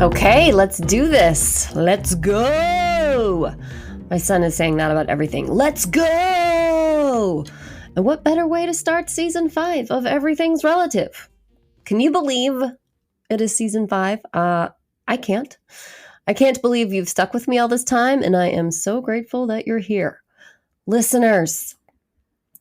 Okay, let's do this. Let's go. My son is saying that about everything. Let's go. And what better way to start season 5 of Everything's Relative? Can you believe it is season 5? I can't. I can't believe you've stuck with me all this time, and I am so grateful that you're here. Listeners,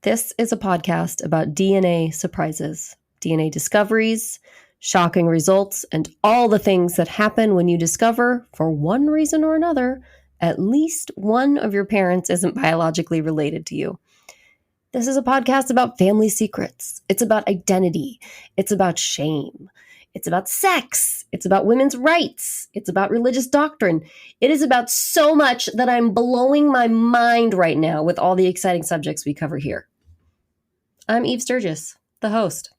this is a podcast about DNA surprises, DNA discoveries, shocking results, and all the things that happen when you discover, for one reason or another, at least one of your parents isn't biologically related to you. This is a podcast about family secrets. It's about identity. It's about shame. It's about sex. It's about women's rights. It's about religious doctrine. It is about so much that I'm blowing my mind right now with all the exciting subjects we cover here. I'm Eve Sturgis, the host.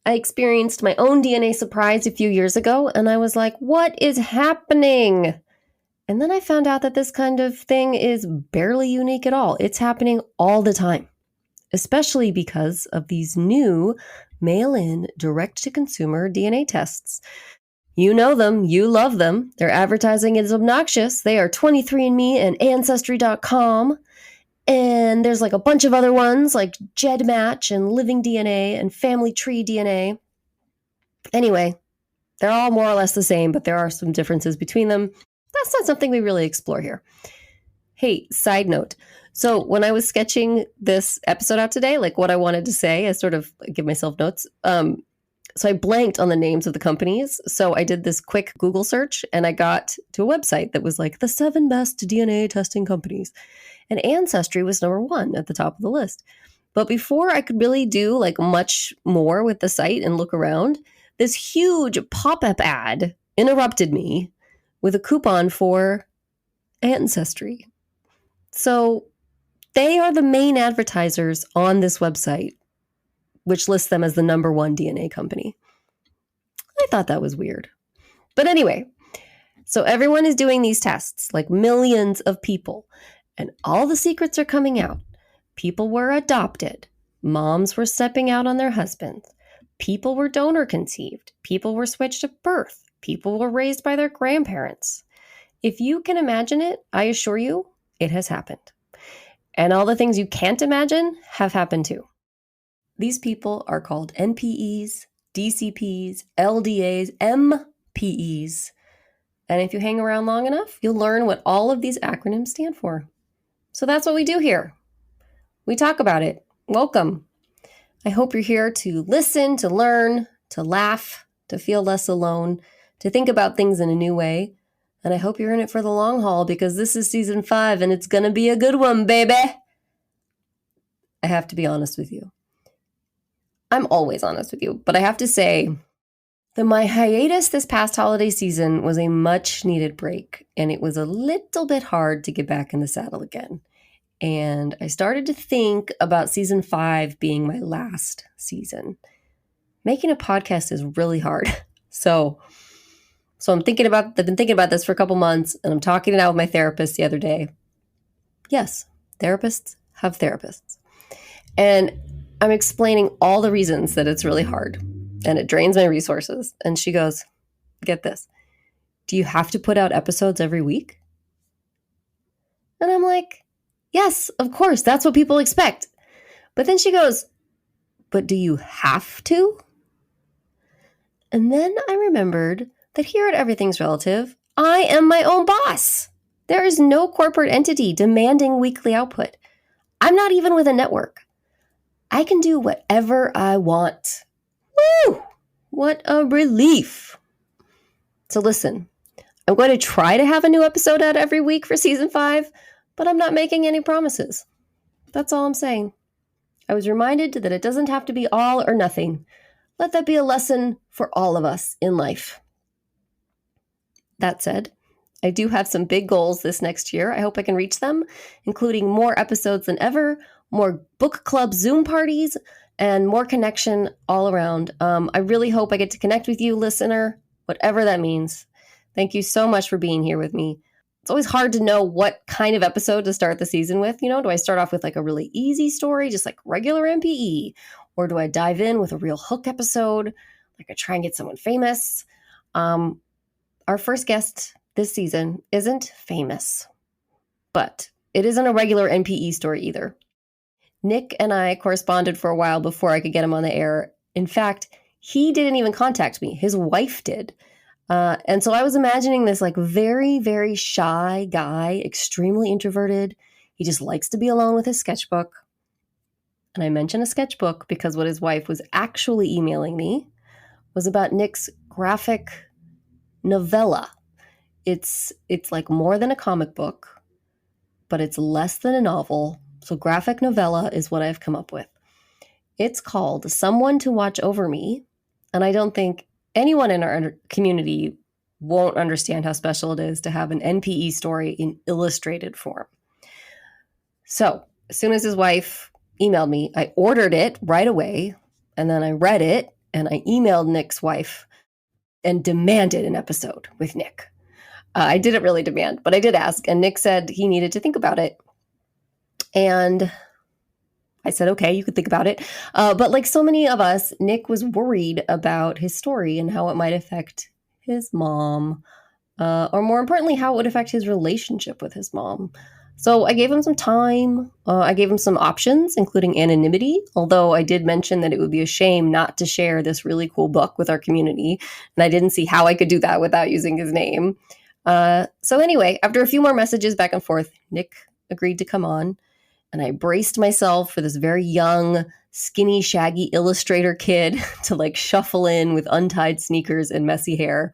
I experienced my own DNA surprise a few years ago, and I was like, what is happening? And then I found out that this kind of thing is barely unique at all. It's happening all the time, especially because of these new mail-in, direct-to-consumer DNA tests. You know them. You love them. Their advertising is obnoxious. They are 23andMe and Ancestry.com. And there's like a bunch of other ones like GEDmatch and Living DNA and Family Tree DNA. Anyway, they're all more or less the same, but there are some differences between them. That's not something we really explore here. Hey, side note. So when I was sketching this episode out today, like what I wanted to say, I sort of give myself notes. So I blanked on the names of the companies. So I did this quick Google search and I got to a website that was like the 7 best DNA testing companies. And Ancestry was number 1 at the top of the list. But before I could really do like much more with the site and look around, this huge pop-up ad interrupted me with a coupon for Ancestry. So they are the main advertisers on this website, which lists them as the number 1 DNA company. I thought that was weird. But anyway, so everyone is doing these tests, like millions of people. And all the secrets are coming out. People were adopted. Moms were stepping out on their husbands. People were donor conceived. People were switched at birth. People were raised by their grandparents. If you can imagine it, I assure you, it has happened. And all the things you can't imagine have happened too. These people are called NPEs, DCPs, LDAs, MPEs. And if you hang around long enough, you'll learn what all of these acronyms stand for. So that's what we do here. We talk about it. Welcome. I hope you're here to listen, to learn, to laugh, to feel less alone, to think about things in a new way. And I hope you're in it for the long haul because this is season 5 and it's going to be a good one, baby. I have to be honest with you. I'm always honest with you, but I have to say that my hiatus this past holiday season was a much needed break, and it was a little bit hard to get back in the saddle again. And I started to think about season 5 being my last season. Making a podcast is really hard. So I've been thinking about this for a couple months, and I'm talking it out with my therapist the other day. Yes, therapists have therapists. And I'm explaining all the reasons that it's really hard and it drains my resources. And she goes, get this. Do you have to put out episodes every week? And I'm like, yes, of course. That's what people expect. But then she goes, but do you have to? And then I remembered that here at Everything's Relative, I am my own boss. There is no corporate entity demanding weekly output. I'm not even with a network. I can do whatever I want. Woo! What a relief. So listen, I'm going to try to have a new episode out every week for season 5, but I'm not making any promises. That's all I'm saying. I was reminded that it doesn't have to be all or nothing. Let that be a lesson for all of us in life. That said, I do have some big goals this next year. I hope I can reach them, including more episodes than ever, more book club Zoom parties, and more connection all around. I really hope I get to connect with you, listener, whatever that means. Thank you so much for being here with me. It's always hard to know what kind of episode to start the season with. You know, do I start off with like a really easy story, just like regular MPE? Or do I dive in with a real hook episode? Like I try and get someone famous? our first guest this season isn't famous, but it isn't a regular NPE story either. Nick and I corresponded for a while before I could get him on the air. In fact, he didn't even contact me. His wife did. And so I was imagining this like very, very shy guy, extremely introverted. He just likes to be alone with his sketchbook. And I mention a sketchbook because what his wife was actually emailing me was about Nick's graphic novella. It's like more than a comic book, but it's less than a novel. So graphic novella is what I've come up with. It's called Someone to Watch Over Me. And I don't think anyone in our community won't understand how special it is to have an NPE story in illustrated form. So as soon as his wife emailed me, I ordered it right away. And then I read it and I emailed Nick's wife and demanded an episode with Nick. I didn't really demand, but I did ask. And Nick said he needed to think about it. And I said, okay, you could think about it. But like so many of us, Nick was worried about his story and how it might affect his mom, or more importantly, how it would affect his relationship with his mom. So I gave him some time. I gave him some options, including anonymity, although I did mention that it would be a shame not to share this really cool book with our community. And I didn't see how I could do that without using his name. So anyway, after a few more messages back and forth, Nick agreed to come on. And I braced myself for this very young, skinny, shaggy illustrator kid to like shuffle in with untied sneakers and messy hair.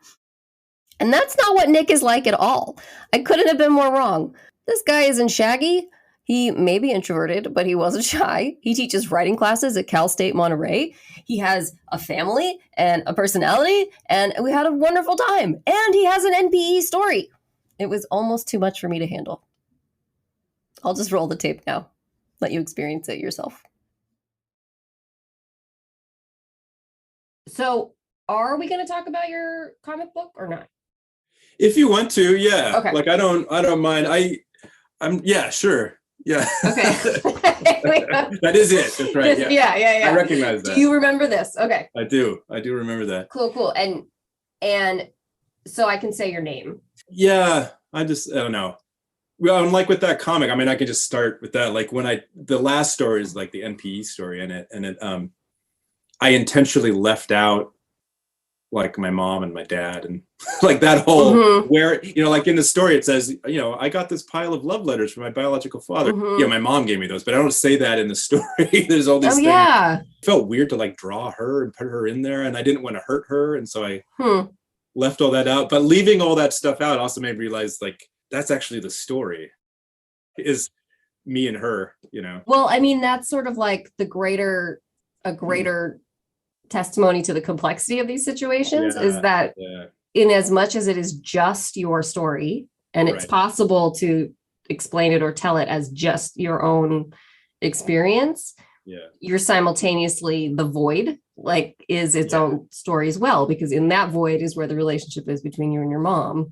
And that's not what Nick is like at all. I couldn't have been more wrong. This guy isn't shaggy. He may be introverted, but he wasn't shy. He teaches writing classes at Cal State Monterey. He has a family and a personality, and we had a wonderful time. And he has an NPE story. It was almost too much for me to handle. I'll just roll the tape now. Let you experience it yourself. So, are we going to talk about your comic book or not? If you want to, yeah. Okay. Like I don't mind. I'm yeah, sure. Yeah. Okay. That is it. That's right. Yeah. I recognize that. Do you remember this? Okay. I do remember that. Cool. And so I can say your name. Yeah. I don't know. Well, like with that comic, I mean, I could just start with that. Like the last story is like the NPE story in it. And I intentionally left out like my mom and my dad and like that whole where, like in the story, it says, I got this pile of love letters from my biological father. Yeah, my mom gave me those, but I don't say that in the story. There's all these things. Yeah. It felt weird to like draw her and put her in there. And I didn't want to hurt her. And so I left all that out. But leaving all that stuff out also made me realize like, that's actually the story is me and her, Well, I mean, that's sort of like a greater testimony to the complexity of these situations is that in as much as it is just your story and it's possible to explain it or tell it as just your own experience, you're simultaneously the void, like is its own story as well, because in that void is where the relationship is between you and your mom.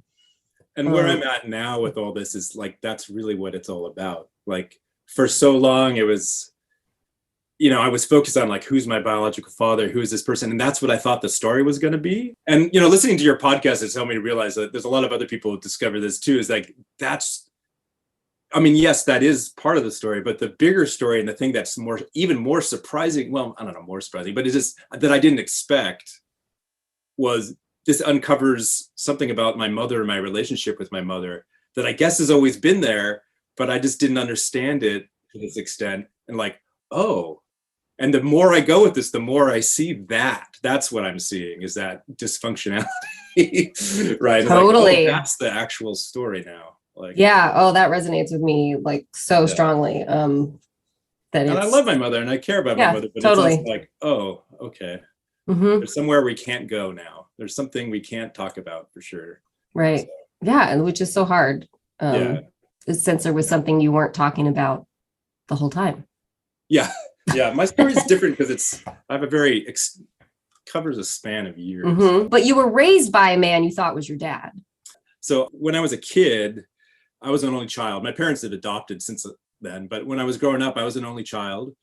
And where I'm at now with all this is like, that's really what it's all about. Like for so long, it was, I was focused on like, who's my biological father? Who is this person? And that's what I thought the story was going to be. And, listening to your podcast has helped me to realize that there's a lot of other people who discover this too, is like, yes, that is part of the story, but the bigger story and the thing that's even more surprising, well, I don't know, more surprising, but it's just that I didn't expect was this uncovers something about my mother and my relationship with my mother that I guess has always been there, but I just didn't understand it to this extent. And like, oh, and the more I go with this, the more I see that's what I'm seeing is that dysfunctionality, right? Totally. Like, that's the actual story now. Like, yeah. Oh, that resonates with me like so strongly. And I love my mother and I care about my mother, but totally. It's like, oh, okay. There's somewhere we can't go now. There's something we can't talk about for sure. Right. So. Yeah. And which is so hard. Since there was something you weren't talking about the whole time. Yeah. Yeah. My story is different because I have a covers a span of years. But you were raised by a man you thought was your dad. So when I was a kid, I was an only child. My parents had adopted since then, but when I was growing up, I was an only child.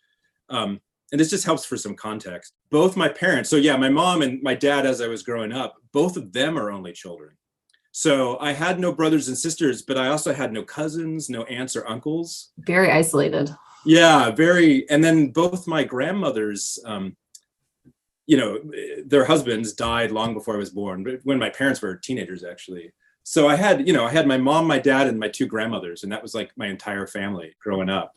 And this just helps for some context. Both my parents, so yeah, my mom and my dad, as I was growing up, both of them are only children. So I had no brothers and sisters, but I also had no cousins, no aunts or uncles. Very isolated. Yeah, very. And then both my grandmothers, their husbands died long before I was born, when my parents were teenagers, actually. So I had my mom, my dad, and my two grandmothers, and that was like my entire family growing up.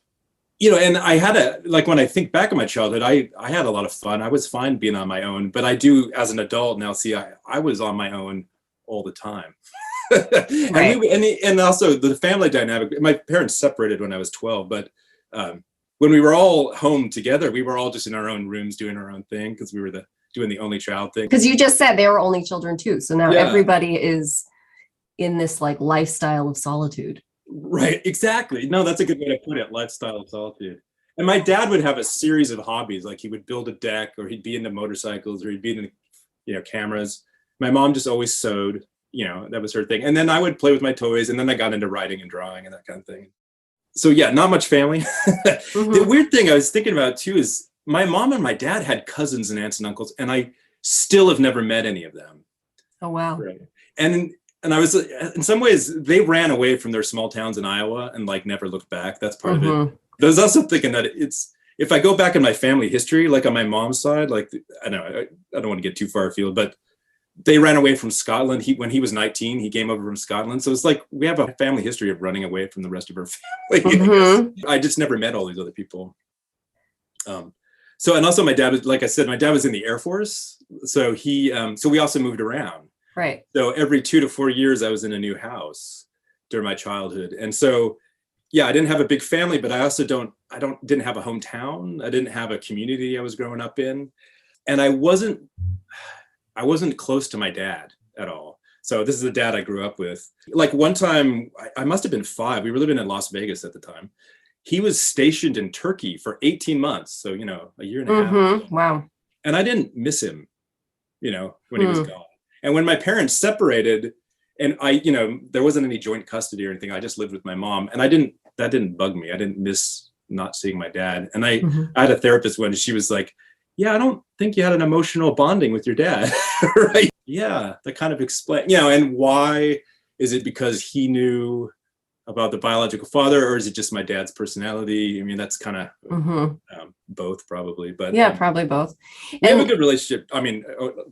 And I had when I think back on my childhood, I had a lot of fun. I was fine being on my own, but I do, as an adult now, see, I was on my own all the time. Right. And also the family dynamic. My parents separated when I was 12, but when we were all home together, we were all just in our own rooms doing our own thing, because we were doing the only child thing. Because you just said they were only children too. So now everybody is in this like lifestyle of solitude. Right, exactly. No, that's a good way to put it, lifestyle of solitude. And my dad would have a series of hobbies, like he would build a deck, or he'd be into motorcycles, or he'd be into cameras. My mom just always sewed, that was her thing. And then I would play with my toys, and then I got into writing and drawing and that kind of thing. So yeah, not much family. Mm-hmm. The weird thing I was thinking about too is my mom and my dad had cousins and aunts and uncles, and I still have never met any of them. Oh, wow. Right. And I was, in some ways, they ran away from their small towns in Iowa and never looked back. That's part of it. But I was also thinking that if I go back in my family history, like on my mom's side, I don't want to get too far afield, but they ran away from Scotland. When he was 19, he came over from Scotland. So it's like we have a family history of running away from the rest of our family. I just never met all these other people. And also my dad was, like I said, my dad was in the Air Force. So so we also moved around. Right. So every 2 to 4 years, I was in a new house during my childhood. And so, yeah, I didn't have a big family, but I also didn't have a hometown. I didn't have a community I was growing up in. And I wasn't close to my dad at all. So this is the dad I grew up with. Like one time, I must have been 5. We were living in Las Vegas at the time. He was stationed in Turkey for 18 months. So, a year and a half. Wow. And I didn't miss him, when he was gone. And when my parents separated, and there wasn't any joint custody or anything, I just lived with my mom, and that didn't bug me. I didn't miss not seeing my dad. And I had a therapist when she was like, yeah, I don't think you had an emotional bonding with your dad. Right. Yeah. That kind of explains, and why is it because he knew about the biological father, or is it just my dad's personality? I mean, that's kind of both probably, but yeah, probably both. We have a good relationship. I mean,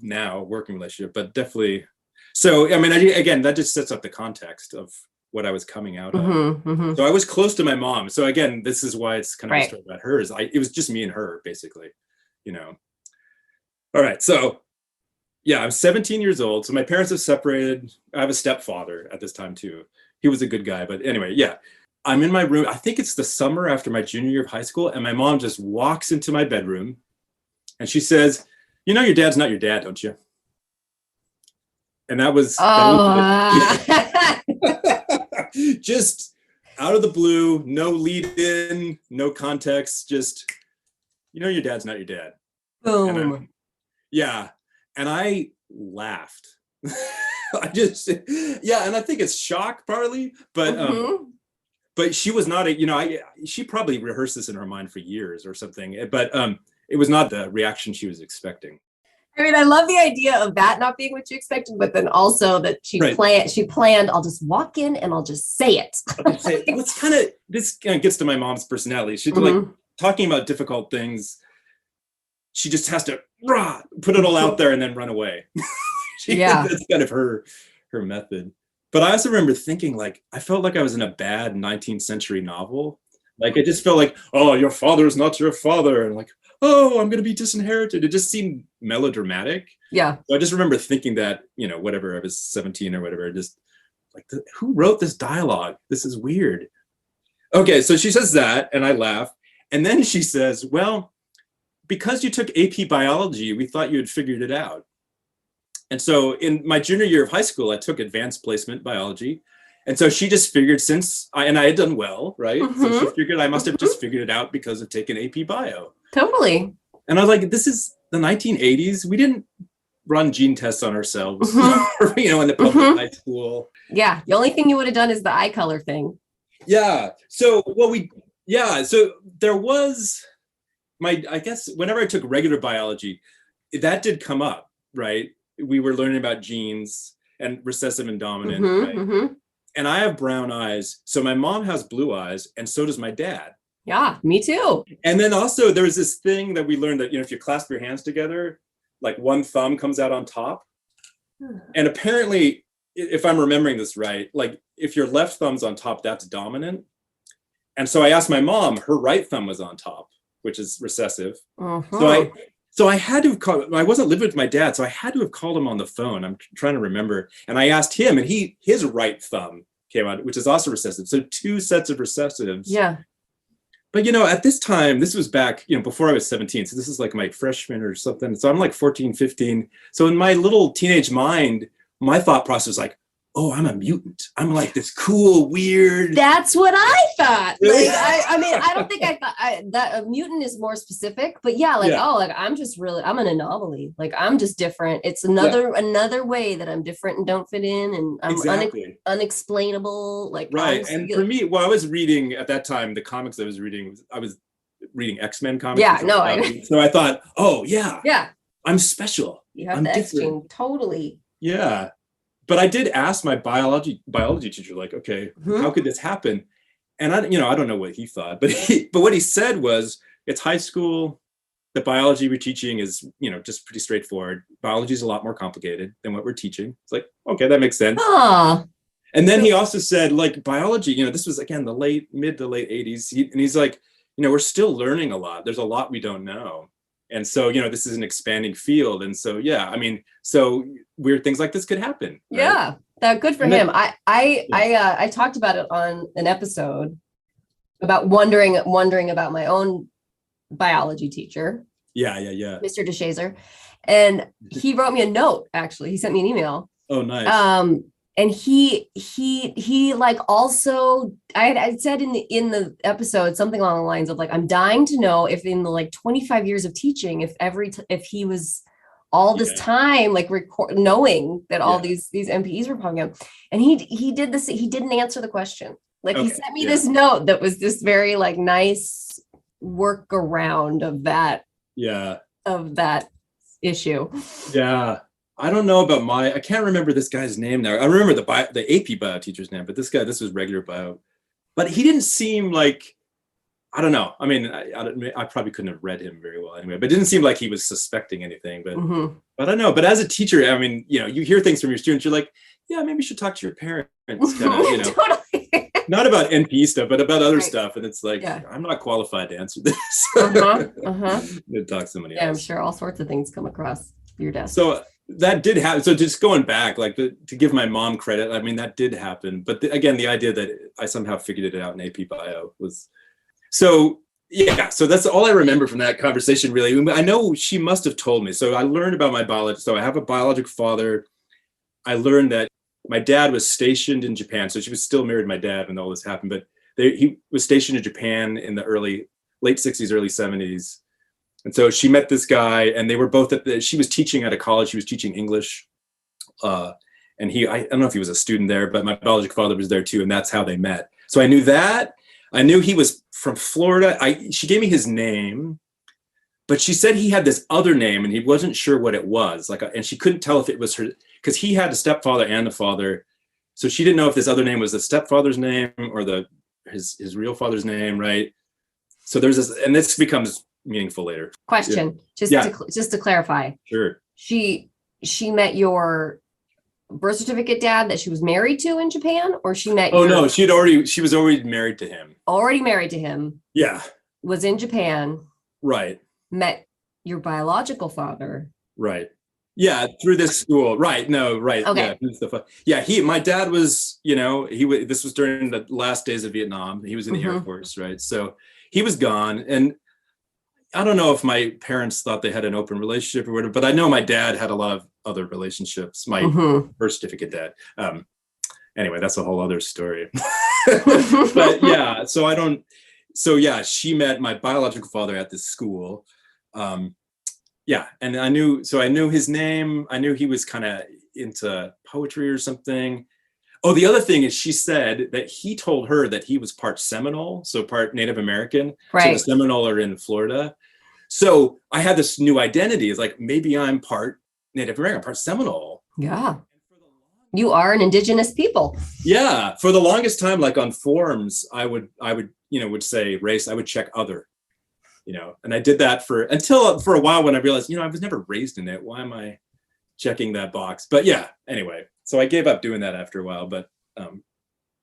now working relationship, but definitely. So, I mean, again, that just sets up the context of what I was coming out of. So I was close to my mom. So again, this is why it's kind of a story about hers. It was just me and her, basically, All right. So yeah, I'm 17 years old. So my parents have separated. I have a stepfather at this time too. He was a good guy, but anyway, yeah. I'm in my room. I think it's the summer after my junior year of high school, and my mom just walks into my bedroom and she says, your dad's not your dad, don't you? And that was just out of the blue, no lead in, no context, just, your dad's not your dad. Boom. And I laughed. And I think it's shock partly, but she was not she probably rehearsed this in her mind for years or something, but it was not the reaction she was expecting. I mean, I love the idea of that not being what you expected, but then also that she planned, I'll just walk in and I'll just say it. This kind of gets to my mom's personality. She's like talking about difficult things. She just has to put it all out there and then run away. That's kind of her method. But I also remember thinking, I felt like I was in a bad 19th century novel. It just felt like, oh, your father's not your father. And oh, I'm going to be disinherited. It just seemed melodramatic. Yeah. So I just remember thinking that, whatever, I was 17 or whatever, just who wrote this dialogue? This is weird. Okay, so she says that, and I laugh. And then she says, well, because you took AP biology, we thought you had figured it out. And so in my junior year of high school, I took advanced placement biology. And so she just figured I had done well, right? So she figured I must have just figured it out because of taking AP bio. Totally. And I was like, this is the 1980s. We didn't run gene tests on ourselves, in the public high school. Yeah. The only thing you would have done is the eye color thing. Yeah. So so there was I guess whenever I took regular biology, that did come up, right? We were learning about genes. and recessive and dominant, Mm-hmm, right? mm-hmm. And I have brown eyes. So my mom has blue eyes, and so does my dad. Yeah, me too. And then also there was this thing that we learned that, if you clasp your hands together, like one thumb comes out on top. And apparently, if I'm remembering this right, like if your left thumb's on top, that's dominant. And so I asked my mom, her right thumb was on top, which is recessive. Uh-huh. So I had to have called, I wasn't living with my dad, so I had to have called him on the phone. I'm trying to remember. And I asked him, and his right thumb came out, which is also recessive. So 2 sets of recessives. Yeah. But, at this time, this was back, before I was 17. So this is like my freshman or something. So I'm like 14, 15. So in my little teenage mind, my thought process was like, oh, I'm a mutant. I'm like this cool, weird. That's what I thought. Like, I mean, I don't think I thought that a mutant is more specific, but yeah, I'm an anomaly. Like I'm just different. It's another way that I'm different and don't fit in, and I'm unexplainable. Like right. And for me, I was reading at that time the comics I was reading X-Men comics. Yeah, no, so I thought, oh yeah, I'm special. You have I'm the different. X-gene, totally. Yeah. But I did ask my biology teacher, like, okay, how could this happen? And I don't know what he thought, but what he said was, it's high school. The biology we're teaching is, just pretty straightforward. Biology is a lot more complicated than what we're teaching. It's like, okay, that makes sense. And then he also said, like, biology, this was again the mid to late 80s. And he's like, we're still learning a lot. There's a lot we don't know. And so, this is an expanding field. And so, so weird things like this could happen. Right? Yeah, that good for him. I talked about it on an episode about wondering about my own biology teacher. Yeah. Mr. DeShazer. And he wrote me a note, actually. He sent me an email. Oh, nice. And he like also, I said in the episode something along the lines of like, I'm dying to know if in the like 25 years of teaching, if he was all this time like knowing that all these MPEs were popping up, and he did this. He didn't answer the question. Like he sent me this note that was this very like nice workaround of that. Yeah. Of that issue. Yeah. I don't know about I can't remember this guy's name now. I remember the AP bio teacher's name, but this was regular bio. But he didn't seem like, I don't know. I mean, I probably couldn't have read him very well anyway, but it didn't seem like he was suspecting anything. But I don't know. But as a teacher, I mean, you hear things from your students, you're like, yeah, maybe you should talk to your parents, kind of, Totally. Not about NP stuff, but about other stuff. And it's like, I'm not qualified to answer this. To talk to somebody else. I'm sure all sorts of things come across your desk. So that did happen. So just going back, like to give my mom credit, I mean, that did happen. But again, the idea that I somehow figured it out in AP bio was, so that's all I remember from that conversation, really. I know she must have told me. So I learned about my biology. So I have a biological father. I learned that my dad was stationed in Japan. So she was still married to my dad when all this happened. But he was stationed in Japan in the late 60s, early 70s. And so she met this guy, and they were both she was teaching at a college. She was teaching English. And I don't know if he was a student there, but my biological father was there too. And that's how they met. So I knew that. I knew he was from Florida. She gave me his name, but she said he had this other name and he wasn't sure what it was. And she couldn't tell if it was her, because he had a stepfather and a father. So she didn't know if this other name was the stepfather's name or his real father's name, right? So there's this, and this becomes meaningful later. Question, just to clarify. Sure. She met your birth certificate dad that she was married to in Japan, or she met no, she was already married to him. Already married to him. Yeah. Was in Japan. Right. Met your biological father. Right. Yeah, through this school. Right. No, right. Okay. My dad was, this was during the last days of Vietnam. He was in the Air Force, right? So he was gone. And I don't know if my parents thought they had an open relationship or whatever, but I know my dad had a lot of other relationships. My birth certificate dad. Anyway, that's a whole other story. But yeah, she met my biological father at this school. And I knew his name. I knew he was kind of into poetry or something. Oh, the other thing is she said that he told her that he was part Seminole, so part Native American. Right. So the Seminole are in Florida. So I had this new identity. It's like, maybe I'm part Native American, part Seminole. Yeah. And for the You are an indigenous people. Yeah, for the longest time, like on forums, I would would say race. I would check other, and I did that for a while when I realized, I was never raised in it. Why am I checking that box? But yeah, anyway, so I gave up doing that after a while. But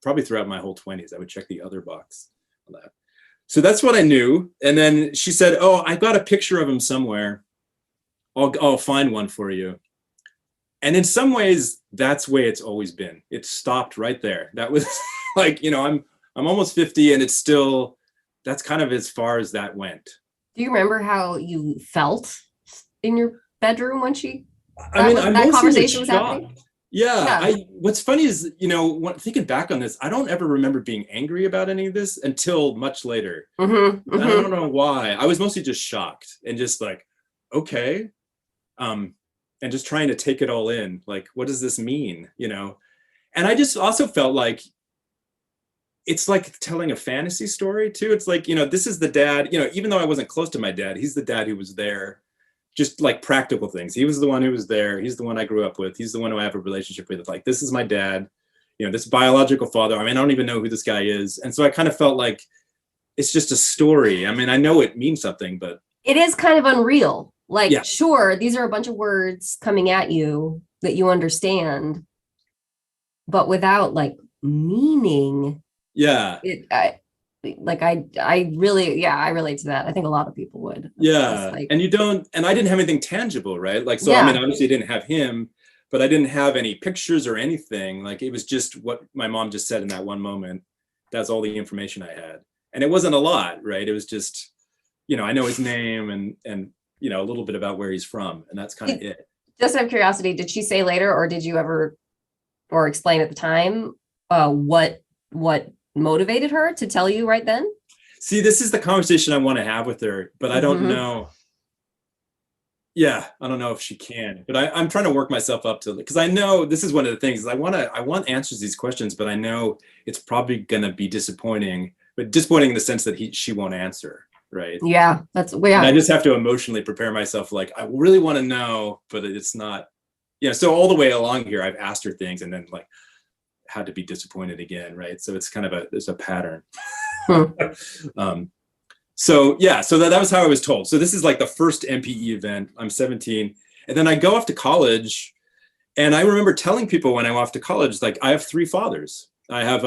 probably throughout my whole 20s, I would check the other box on that. So that's what I knew. And then she said, "Oh, I got a picture of him somewhere. I'll find one for you." And in some ways, that's the way it's always been. It stopped right there. That was like, I'm almost 50, and it's still, that's kind of as far as that went. Do you remember how you felt in your bedroom when that conversation was happening? Yeah. What's funny is, thinking back on this, I don't ever remember being angry about any of this until much later. Mm-hmm, and I don't know why. I was mostly just shocked and just like, okay. And just trying to take it all in. Like, what does this mean? And I just also felt like it's like telling a fantasy story too. It's like, this is the dad, even though I wasn't close to my dad, he's the dad who was there, just like practical things. He was the one who was there. He's the one I grew up with. He's the one who I have a relationship with. Like, this is my dad, this biological father. I mean, I don't even know who this guy is. And so I kind of felt like it's just a story. I mean, I know it means something, but it is kind of unreal. Like, yeah. Sure, these are a bunch of words coming at you that you understand, but without like meaning. Yeah. I really, I relate to that. I think a lot of people would. Yeah. Like, and I didn't have anything tangible, right? Like, so, yeah. I mean, obviously I didn't have him, but I didn't have any pictures or anything. Like, it was just what my mom just said in that one moment. That's all the information I had. And it wasn't a lot, right? It was just, I know his name and a little bit about where he's from, and that's kind of it. Just out of curiosity, did she say later, or did you ever, or explain at the time, what motivated her to tell you right then? See, this is the conversation I want to have with her, but I don't know. Yeah, I don't know if she can, but I'm trying to work myself up to it, because I know this is one of the things. I want answers to these questions, but I know it's probably gonna be disappointing, but disappointing in the sense that she won't answer. Right. Yeah, that's way. And I just have to emotionally prepare myself. Like, I really want to know, but it's not. So all the way along here, I've asked her things and then like had to be disappointed again. Right. So it's kind of there's a pattern. So that was how I was told. So this is like the first MPE event. I'm 17, and then I go off to college, and I remember telling people when I went off to college, like, I have 3 fathers. I have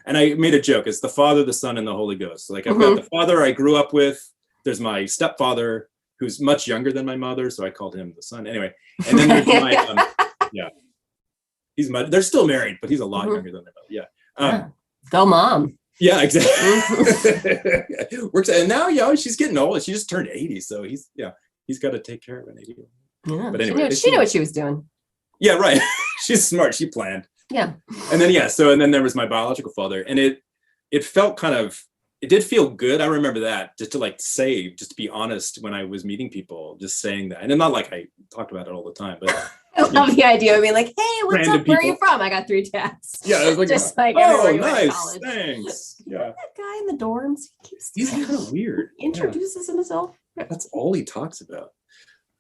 and I made a joke. It's the Father, the Son, and the Holy Ghost. Like, I've got the father I grew up with. There's my stepfather, who's much younger than my mother, so I called him the son. Anyway, and then there's my they're still married, but he's a lot younger than their mother. Yeah. Go mom. Yeah, exactly. Works. And now, she's getting old. She just turned 80, so he's got to take care of an 80. Yeah. But anyway, she knew what she was doing. Yeah, right. She's smart. She planned. Yeah. And then and then there was my biological father, and it felt it did feel good. I remember that, just to be honest when I was meeting people, just saying that. And not like I talked about it all the time, but I love the idea of being like, hey, what's up? Where are you from? I got 3 texts. Yeah, I was like, just like, oh, nice, thanks. Yeah. That guy in the dorms, he's kind of weird. He introduces himself. That's all he talks about.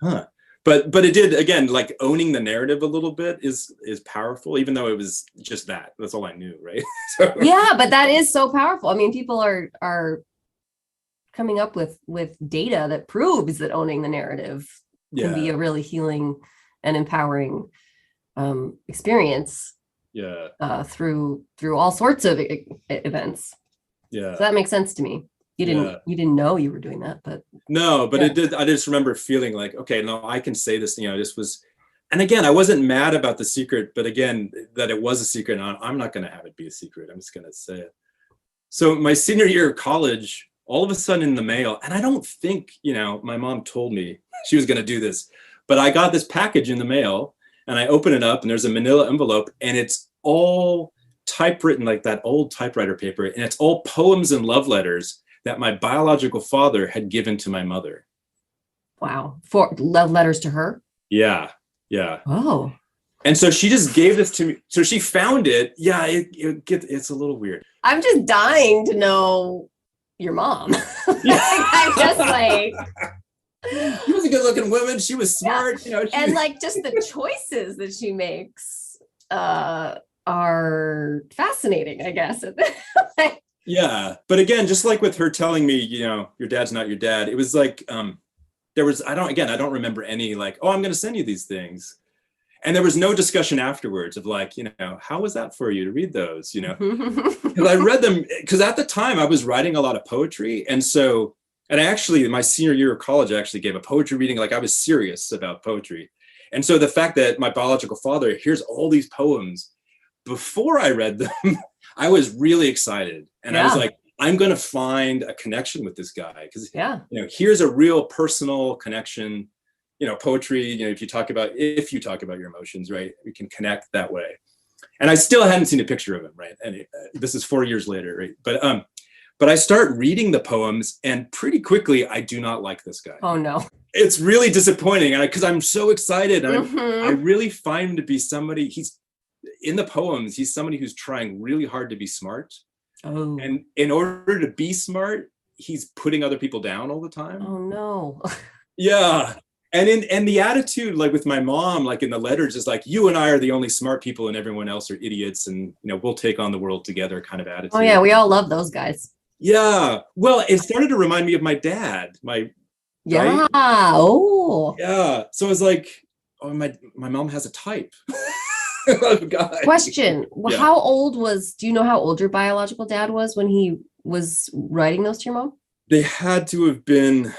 Huh. But it did, again, like, owning the narrative a little bit is powerful, even though it was just that. That's all I knew, right? Yeah, but that is so powerful. I mean, people are coming up with data that proves that owning the narrative can be a really healing and empowering experience. Yeah. Through all sorts of events. Yeah. So that makes sense to me. You didn't know you were doing that, but no, but it did. I just remember feeling like, okay, no, I can say this. This was, and again, I wasn't mad about the secret, but again, that it was a secret. And I'm not going to have it be a secret. I'm just going to say it. So my senior year of college, all of a sudden in the mail, and I don't think, my mom told me she was going to do this, but I got this package in the mail, and I open it up, and there's a manila envelope, and it's all typewritten, like that old typewriter paper, and it's all poems and love letters that my biological father had given to my mother. Wow. For love letters to her? Yeah. Yeah. Oh. And so she just gave this to me. So she found it. Yeah, it's a little weird. I'm just dying to know your mom. I'm just like... She was a good looking woman. She was smart. And like just the choices that she makes. are fascinating, I guess. Yeah, but again, just like with her telling me, your dad's not your dad, it was like I don't remember any like, oh, I'm going to send you these things. And there was no discussion afterwards of like, how was that for you to read those, because I read them because at the time I was writing a lot of poetry. And actually my senior year of college, I actually gave a poetry reading. Like I was serious about poetry. And so the fact that my biological father hears all these poems before I read them, I was really excited. And I was like, I'm going to find a connection with this guy because, here's a real personal connection. Poetry, if you talk about your emotions, right, we can connect that way. And I still hadn't seen a picture of him, right? And this is 4 years later, right? But I start reading the poems and pretty quickly, I do not like this guy. Oh no. It's really disappointing because I'm so excited. I really find him to be somebody, in the poems, he's somebody who's trying really hard to be smart. Oh. And in order to be smart, he's putting other people down all the time. Oh no. Yeah. And the attitude, like with my mom, like in the letters, is like, you and I are the only smart people and everyone else are idiots. And, we'll take on the world together kind of attitude. Oh yeah. We all love those guys. Yeah. Well, it started to remind me of my dad, right? Oh. Yeah. So I was like, oh, my mom has a type. Question. Yeah. Do you know how old your biological dad was when he was writing those to your mom? He had to have been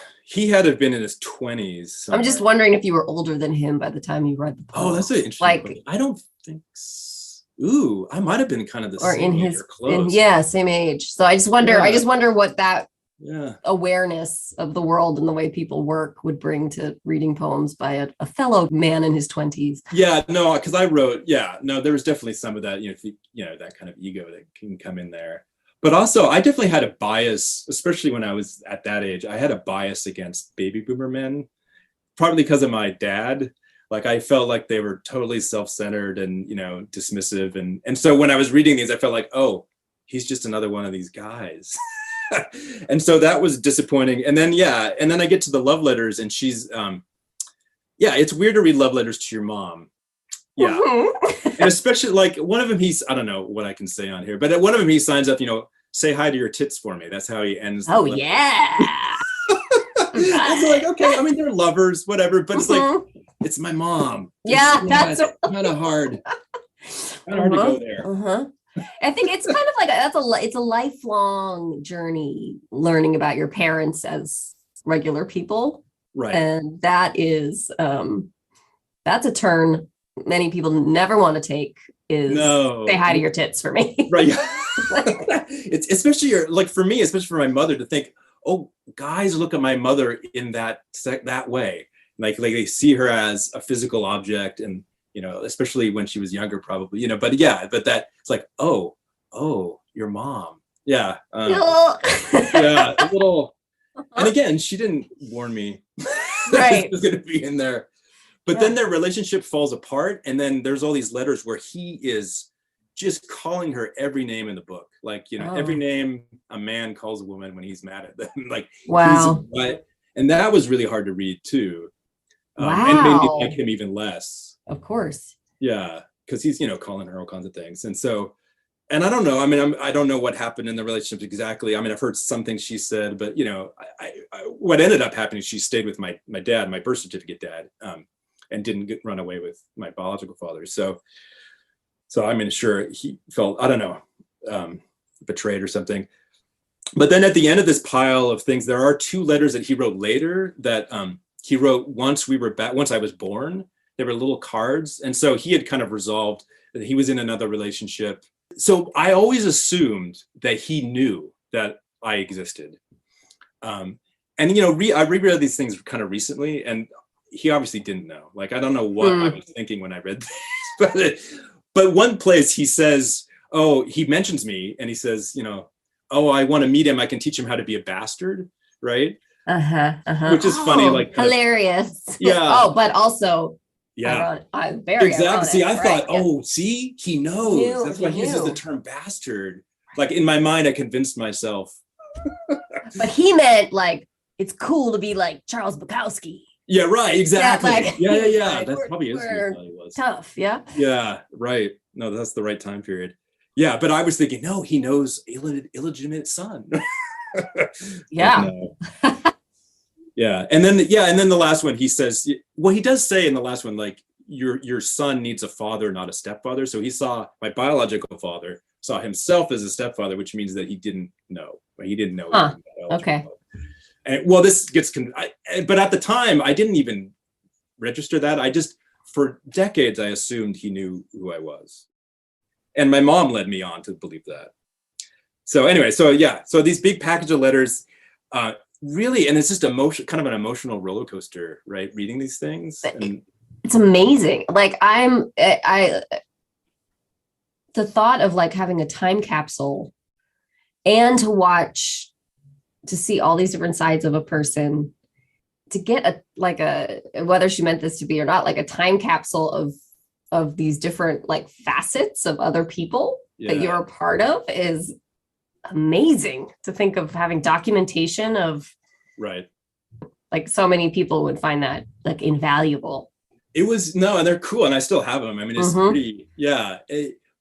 in his 20s. Somewhere. I'm just wondering if you were older than him by the time you read the poem. Oh, that's an interesting question. I don't think so. Ooh, I might have been kind of the same age or close. Same age. So I just wonder, what that awareness of the world and the way people work would bring to reading poems by a fellow man in his 20s. Yeah, no, because I wrote, there was definitely some of that, that kind of ego that can come in there. But also, I definitely had a bias, especially when I was at that age. I had a bias against baby boomer men, probably because of my dad. Like, I felt like they were totally self-centered and, dismissive. And so when I was reading these, I felt like, oh, he's just another one of these guys. And so that was disappointing. And then I get to the love letters, and she's, it's weird to read love letters to your mom. Yeah. Mm-hmm. And especially like one of them, I don't know what I can say on here, but one of them, he signs up, say hi to your tits for me. That's how he ends. Oh, yeah. It's like, okay, I mean, they're lovers, whatever, but it's like, it's my mom. Yeah, that's kind of hard. Kind of hard to go there. I think it's kind of like it's a lifelong journey learning about your parents as regular people. Right. And that is that's a turn many people never want to take, is say hi to your tits for me. Right. It's especially for me, especially for my mother, to think, oh, guys look at my mother in that way. Like they see her as a physical object, and especially when she was younger, probably, but that it's like, oh, your mom. Yeah. Yeah. A little, and again, she didn't warn me that it was going to be in there. But then their relationship falls apart. And then there's all these letters where he is just calling her every name in the book. Like, every name a man calls a woman when he's mad at them. Like, wow. And that was really hard to read too. Wow. And made me like him even less. Of course. Yeah. Because he's, calling her all kinds of things. And so, and I don't know. I mean, I don't know what happened in the relationship exactly. I mean, I've heard some things she said, but what ended up happening, she stayed with my dad, my birth certificate dad, and didn't run away with my biological father. So I mean, sure, he felt, I don't know, betrayed or something. But then at the end of this pile of things, there are 2 letters that he wrote later that he wrote once I was born. They were little cards. And so he had kind of resolved that he was in another relationship. So I always assumed that he knew that I existed. And, I reread these things kind of recently, and he obviously didn't know. Like, I don't know what I was thinking when I read this, but one place he says, he mentions me, and he says, I want to meet him. I can teach him how to be a bastard. Right. Which is funny. Like, hilarious. Yeah. But also, very exactly. ironic, See, I right? thought, he knows. That's why he uses the term bastard. Like, in my mind, I convinced myself. But he meant like, it's cool to be like Charles Bukowski. Yeah, right, exactly. like, Yeah. like, That probably is who he we're thought he was. tough. Yeah. Yeah, right. No, that's the right time period. Yeah, but I was thinking, no, he knows illegitimate son. Like, Yeah. no. Yeah. And then the last one, he says, well, he does say in the last one, like, your son needs a father, not a stepfather. So he saw my biological father, saw himself as a stepfather, which means that he didn't know. He didn't know he was Huh. a biological Okay. father. And well, this gets, but at the time, I didn't even register that. I just, for decades, I assumed he knew who I was. And my mom led me on to believe that. So anyway, so yeah, so these big package of letters, really, and it's just kind of an emotional roller coaster, right? Reading these things. And it's amazing. Like the thought of like having a time capsule and to see all these different sides of a person, to get whether she meant this to be or not, like a time capsule of these different like facets of other people that you're a part of is amazing. To think of having documentation of, right, like, so many people would find that like invaluable. It was, no, and they're cool, and I still have them. I mean, it's pretty,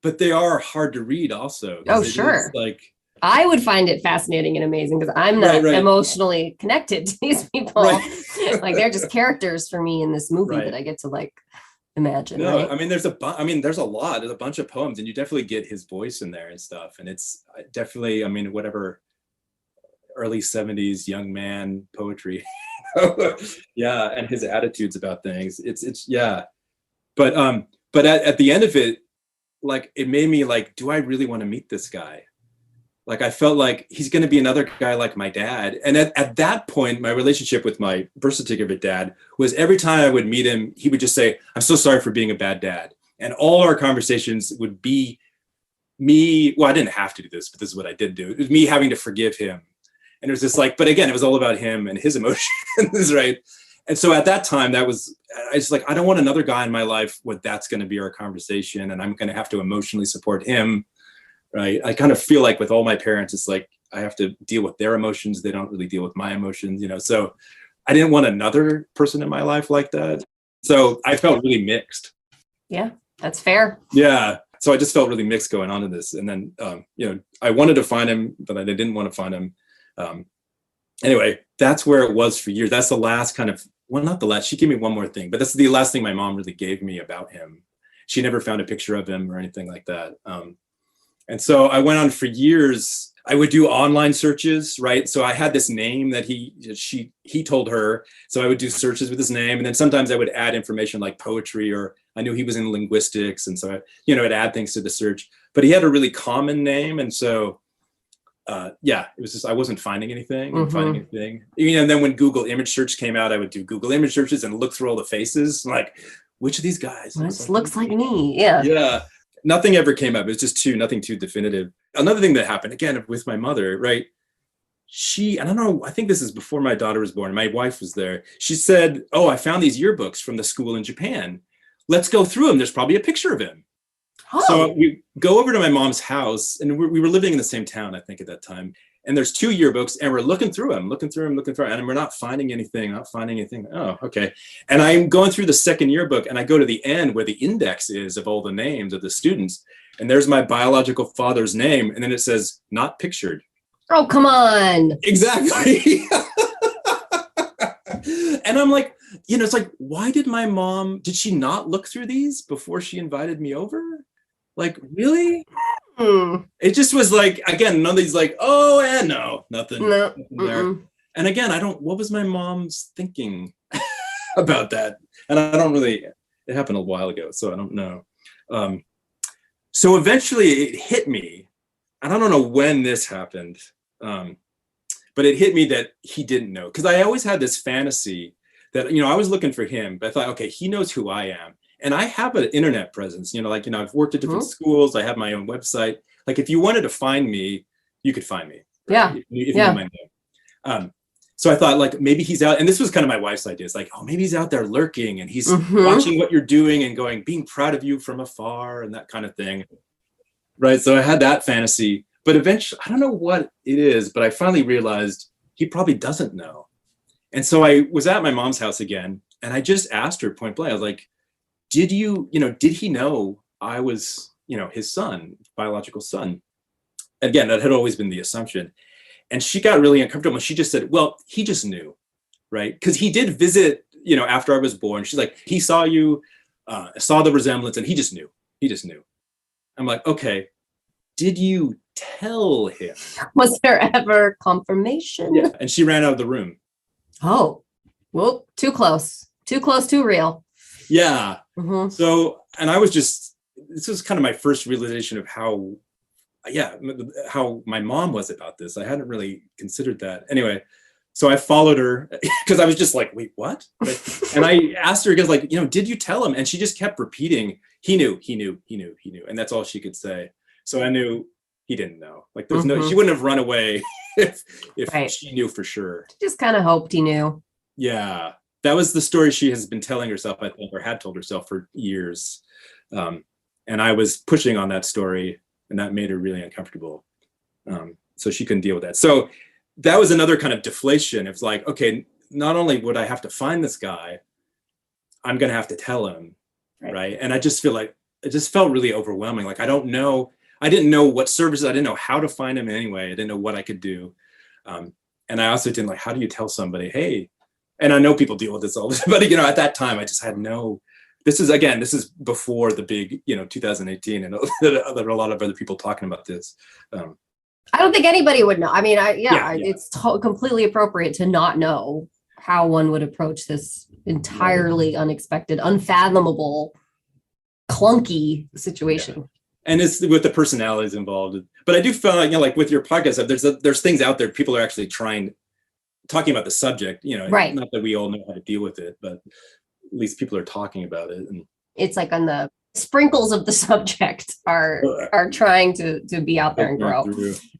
but they are hard to read also. Oh, sure. Like, I would find it fascinating and amazing because I'm not emotionally connected to these people. Right. Like, they're just characters for me in this movie that I get to like imagine. No, right? I mean, there's a bunch of poems, and you definitely get his voice in there and stuff. And it's definitely, I mean, whatever early 70s young man poetry. Yeah, and his attitudes about things. It's but at the end of it, like, it made me like, do I really want to meet this guy? Like, I felt like he's going to be another guy like my dad. And at that point, my relationship with my birth certificate dad was, every time I would meet him, he would just say, I'm so sorry for being a bad dad. And all our conversations would be me. Well, I didn't have to do this, but this is what I did do. It was me having to forgive him. And it was just like, but again, it was all about him and his emotions, right? And so at that time, I was like, I don't want another guy in my life where that's going to be our conversation, and I'm going to have to emotionally support him. Right. I kind of feel like with all my parents, it's like I have to deal with their emotions. They don't really deal with my emotions, so I didn't want another person in my life like that. So I felt really mixed. Yeah, that's fair. Yeah. So I just felt really mixed going on to this. And then, I wanted to find him, but I didn't want to find him. Anyway, that's where it was for years. That's the last kind of, well, not the last, she gave me one more thing, but that's the last thing my mom really gave me about him. She never found a picture of him or anything like that. And so I went on for years. I would do online searches, right? So I had this name that he told her. So I would do searches with his name. And then sometimes I would add information like poetry, or I knew he was in linguistics. And so I'd add things to the search, but he had a really common name. And so, it was just, I wasn't finding anything. And then when Google image search came out, I would do Google image searches and look through all the faces. Like, which of these guys looks like me? Yeah. Yeah. Nothing ever came up. It was just nothing too definitive. Another thing that happened, again, with my mother, right? I don't know, I think this is before my daughter was born. My wife was there. She said, oh, I found these yearbooks from the school in Japan. Let's go through them. There's probably a picture of him. Oh. So we go over to my mom's house, and we were living in the same town, I think, at that time. And there's 2 yearbooks, and we're looking through them, and we're not finding anything. Oh, okay. And I'm going through the second yearbook, and I go to the end where the index is of all the names of the students. And there's my biological father's name. And then it says, not pictured. Oh, come on. Exactly. And I'm like, it's like, why did she not look through these before she invited me over? Like, really? It just was like, again, none of these like, oh, and no, nothing there. And again, what was my mom's thinking about that? And I don't really, it happened a while ago, so I don't know. So eventually it hit me, and I don't know when this happened, but it hit me that he didn't know. Because I always had this fantasy that, I was looking for him, but I thought, okay, he knows who I am. And I have an internet presence, I've worked at different schools. I have my own website. Like, if you wanted to find me, you could find me. Right? Yeah. If you know my name. So I thought, like, maybe he's out. And this was kind of my wife's idea. It's like, oh, maybe he's out there lurking, and he's watching what you're doing and being proud of you from afar and that kind of thing. Right. So I had that fantasy. But eventually, I don't know what it is, but I finally realized he probably doesn't know. And so I was at my mom's house again, and I just asked her point blank, I was like, did he know I was, his son, biological son? Again, that had always been the assumption. And she got really uncomfortable. She just said, well, he just knew, right? Because he did visit, after I was born. She's like, he saw you, saw the resemblance, and he just knew. He just knew. I'm like, okay, did you tell him? Was there ever confirmation? Yeah. And she ran out of the room. Oh, well, too close, too real. Yeah. Mm-hmm. So, and this was kind of my first realization of how my mom was about this. I hadn't really considered that. Anyway, so I followed her because I was just like, wait, what? And I asked her again, like, did you tell him? And she just kept repeating, he knew. And that's all she could say. So I knew he didn't know. Like, there's she wouldn't have run away if right. She knew for sure. Just kind of hoped he knew. Yeah. That was the story she has been telling herself, I think, or had told herself for years. And I was pushing on that story, and that made her really uncomfortable. So she couldn't deal with that. So that was another kind of deflation. It's like, okay, not only would I have to find this guy, I'm going to have to tell him. Right. And I just feel like it just felt really overwhelming. Like, I didn't know what services, I didn't know how to find him anyway. I didn't know what I could do. And I also didn't how do you tell somebody, hey, and I know people deal with this all the time, but at that time I just had this is before the big, 2018, and there are a lot of other people talking about this. I don't think anybody would know. I mean, it's completely appropriate to not know how one would approach this entirely unexpected, unfathomable, clunky situation. Yeah. And it's with the personalities involved. But I do feel like with your podcast, there's things out there people are actually talking about the subject, right. Not that we all know how to deal with it, but at least people are talking about it. And it's like on the sprinkles of the subject are trying to be out there and grow.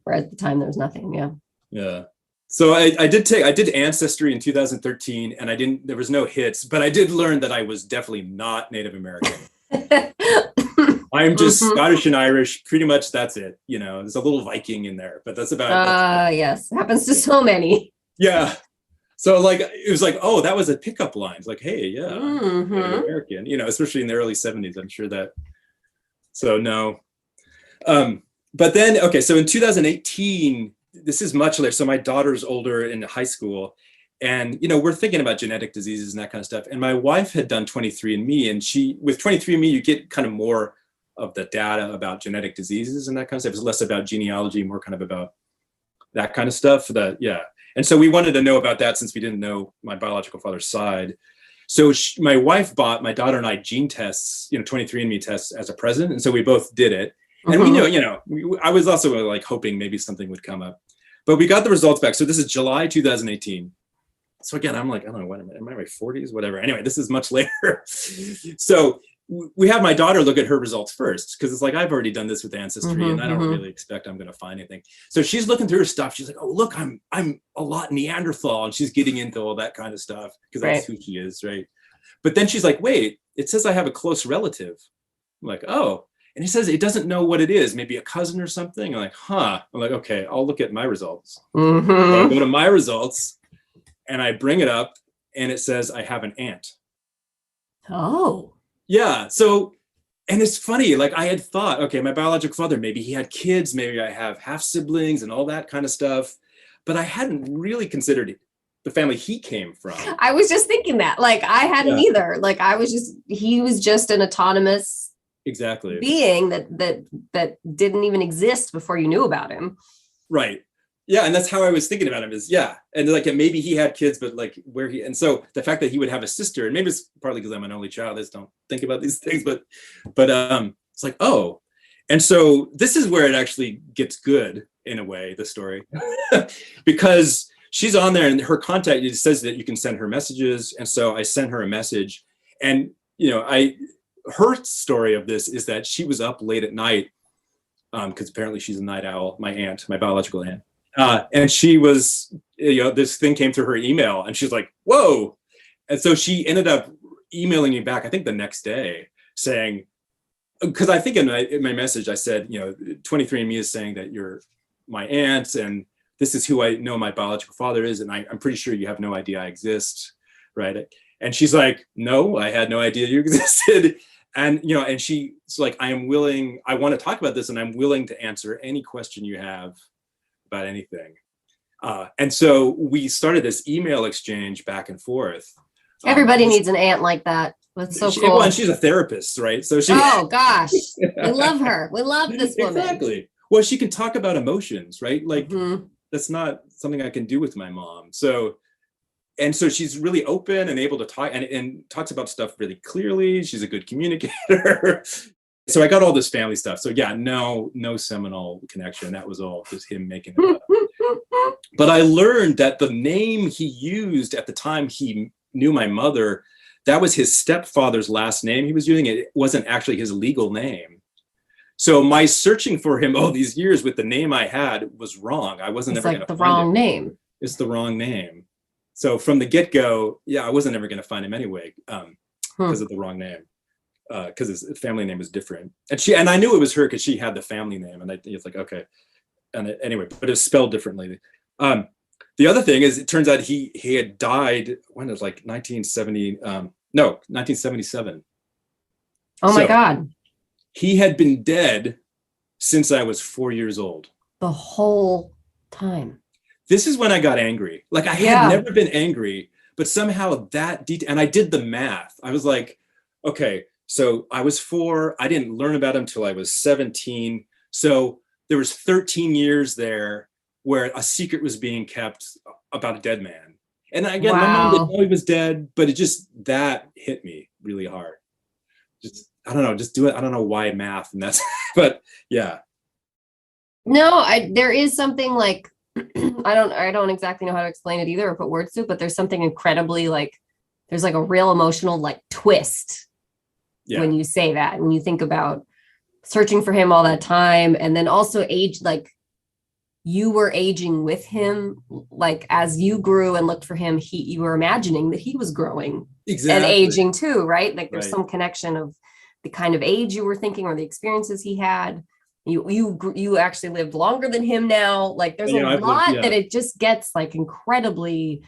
Where at the time there was nothing. Yeah. Yeah. So I did Ancestry in 2013, and there was no hits, but I did learn that I was definitely not Native American. I'm just Scottish and Irish. Pretty much that's it. There's a little Viking in there, but that's about it. Yes. Happens to so many. Yeah. So it was like, oh, that was a pickup line. It's like, hey, yeah, Native American, especially in the early 70s. I'm sure that. So no. But then, okay, so in 2018, this is much later. So my daughter's older, in high school, and we're thinking about genetic diseases and that kind of stuff. And my wife had done 23andMe, and with 23andMe, you get kind of more of the data about genetic diseases and that kind of stuff. It's less about genealogy, more kind of about that kind of stuff. And so we wanted to know about that since we didn't know my biological father's side. So my wife bought my daughter and I gene tests, 23andMe tests as a present. And so we both did it. And we knew, I was also hoping maybe something would come up. But we got the results back. So this is July 2018. So again, I'm like, I don't know, what am I in my 40s? Whatever. Anyway, this is much later. So we have my daughter look at her results first, because it's like, I've already done this with Ancestry, and I don't really expect I'm going to find anything. So she's looking through her stuff. She's like, oh, look, I'm a lot Neanderthal. And she's getting into all that kind of stuff because that's who she is, right? But then she's like, wait, it says I have a close relative. I'm like, oh. And he says it doesn't know what it is, maybe a cousin or something. I'm like, huh. I'm like, okay, I'll look at my results. So I go to my results, and I bring it up, and it says I have an aunt. Oh. Yeah. So, and it's funny, I had thought, okay, my biological father, maybe he had kids, maybe I have half siblings and all that kind of stuff, but I hadn't really considered the family he came from. I was just thinking that, I hadn't either. He was just an autonomous being that didn't even exist before you knew about him. Right. Yeah. And that's how I was thinking about him is, and maybe he had kids, but where and so the fact that he would have a sister, and maybe it's partly because I'm an only child, I just don't think about these things, but it's like, oh. And so this is where it actually gets good in a way, the story, because she's on there, and her contact, it says that you can send her messages. And so I sent her a message, and her story of this is that she was up late at night, because apparently she's a night owl, my aunt, my biological aunt. And she was, this thing came through her email, and she's like, whoa. And so she ended up emailing me back, I think the next day, saying, because I think in my message, I said, 23andMe is saying that you're my aunt, and this is who I know my biological father is, and I'm pretty sure you have no idea I exist, right? And she's like, no, I had no idea you existed. And, you know, and she's like, I want to talk about this, and I'm willing to answer any question you have about anything. And so we started this email exchange back and forth. Everybody needs an aunt like that. That's so cool. Well, and she's a therapist, right? So she. Oh gosh, we love her. We love this woman. Exactly. Well, she can talk about emotions, right? Like that's not something I can do with my mom. So she's really open and able to talk and talks about stuff really clearly. She's a good communicator. So I got all this family stuff. So yeah, no seminal connection. That was all just him making it up. But I learned that the name he used at the time he knew my mother, that was his stepfather's last name he was using. It wasn't actually his legal name. So my searching for him all these years with the name I had was wrong. I wasn't ever going to find it. It's the wrong name. It's the wrong name. So from the get-go, yeah, I wasn't ever going to find him anyway because of the wrong name. Because his family name was different, and I knew it was her because she had the family name, and it's like okay, and anyway, but it's spelled differently. The other thing is, it turns out he had died when it was like 1977. Oh my God! He had been dead since I was 4 years old. The whole time. This is when I got angry. Like I had never been angry, but somehow that and I did the math. I was like, okay. So I was 4. I didn't learn about him till I was 17. So there was 13 years there where a secret was being kept about a dead man. And again, my mom didn't know he was dead, but that hit me really hard. Just, I don't know, just do it. I don't know why math and that's, but yeah. No, there is something like, I don't exactly know how to explain it either or put words to it, but there's something incredibly like, there's like a real emotional like twist. Yeah. When you say that, when you think about searching for him all that time, and then also age, like you were aging with him, like as you grew and looked for him, you were imagining that he was growing and aging too, right? Like there's some connection of the kind of age you were thinking or the experiences he had. You actually lived longer than him now. Like there's a lot that it just gets like incredibly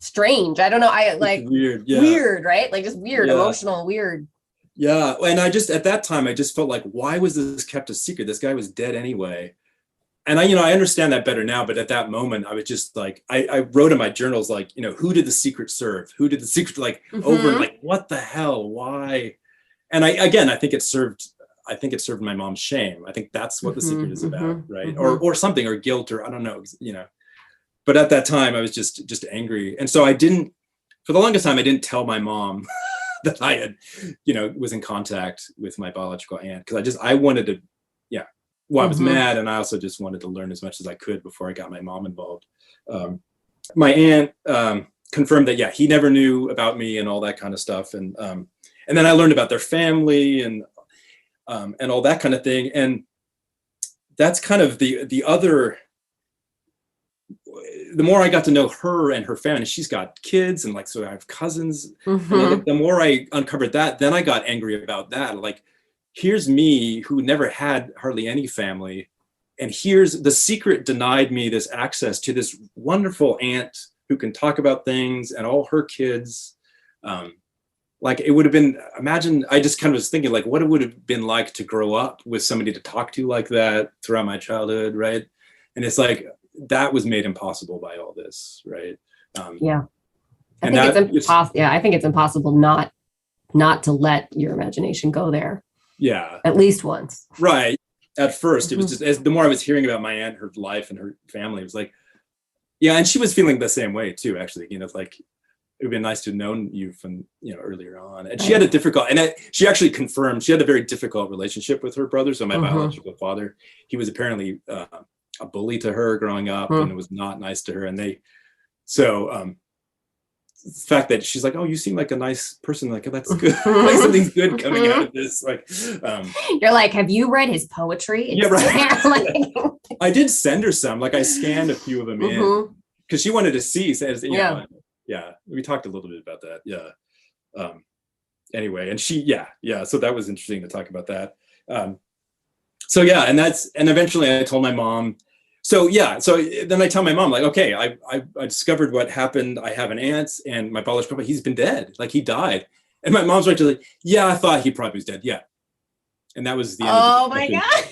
strange. I don't know. I like weird, right? Like just weird, emotional, weird. Yeah. And at that time, I just felt like, why was this kept a secret? This guy was dead anyway. And I understand that better now, but at that moment, I was just like, I wrote in my journals, like, who did the secret serve? Who did the secret, like over, like, what the hell? Why? And I think it served my mom's shame. I think that's what the secret is about. Right. Or something, or guilt, or I don't know, But at that time, I was just angry. And so for the longest time, I didn't tell my mom that I had, was in contact with my biological aunt. Because I wanted to, I was mad. And I also just wanted to learn as much as I could before I got my mom involved. My aunt confirmed that, he never knew about me and all that kind of stuff. And then I learned about their family and all that kind of thing. And that's kind of the other... The more I got to know her and her family, she's got kids and so I have cousins. And the more I uncovered that, then I got angry about that. Like, here's me who never had hardly any family. And here's the secret denied me this access to this wonderful aunt who can talk about things and all her kids. Like it would have been, imagine, I just kind of was thinking like what it would have been like to grow up with somebody to talk to like that throughout my childhood. Right. And it's like, that was made impossible by all this, right? I think it's impossible not to let your imagination go there. Yeah. At least once. Right. At first, it was just as the more I was hearing about my aunt, her life and her family, it was like, and she was feeling the same way too, actually. Like it would be nice to have known you from, earlier on. And she had a difficult, and she actually confirmed she had a very difficult relationship with her brother. So my biological father, he was apparently a bully to her growing up, and it was not nice to her. And the fact that she's like, oh, you seem like a nice person, like, oh, that's good. Like something's good coming out of this. Like, you're like, have you read his poetry? I did send her some, like I scanned a few of them in because she wanted to see, we talked a little bit about that. Yeah. Anyway, and she, so that was interesting to talk about that. So yeah, and eventually I told my mom. So yeah, so then I tell my mom, like, okay, I discovered what happened. I have an aunt, and my biological papa, he's been dead, like he died. And my mom's right to like, yeah, I thought he probably was dead. Yeah, and that was the end of the Oh my God.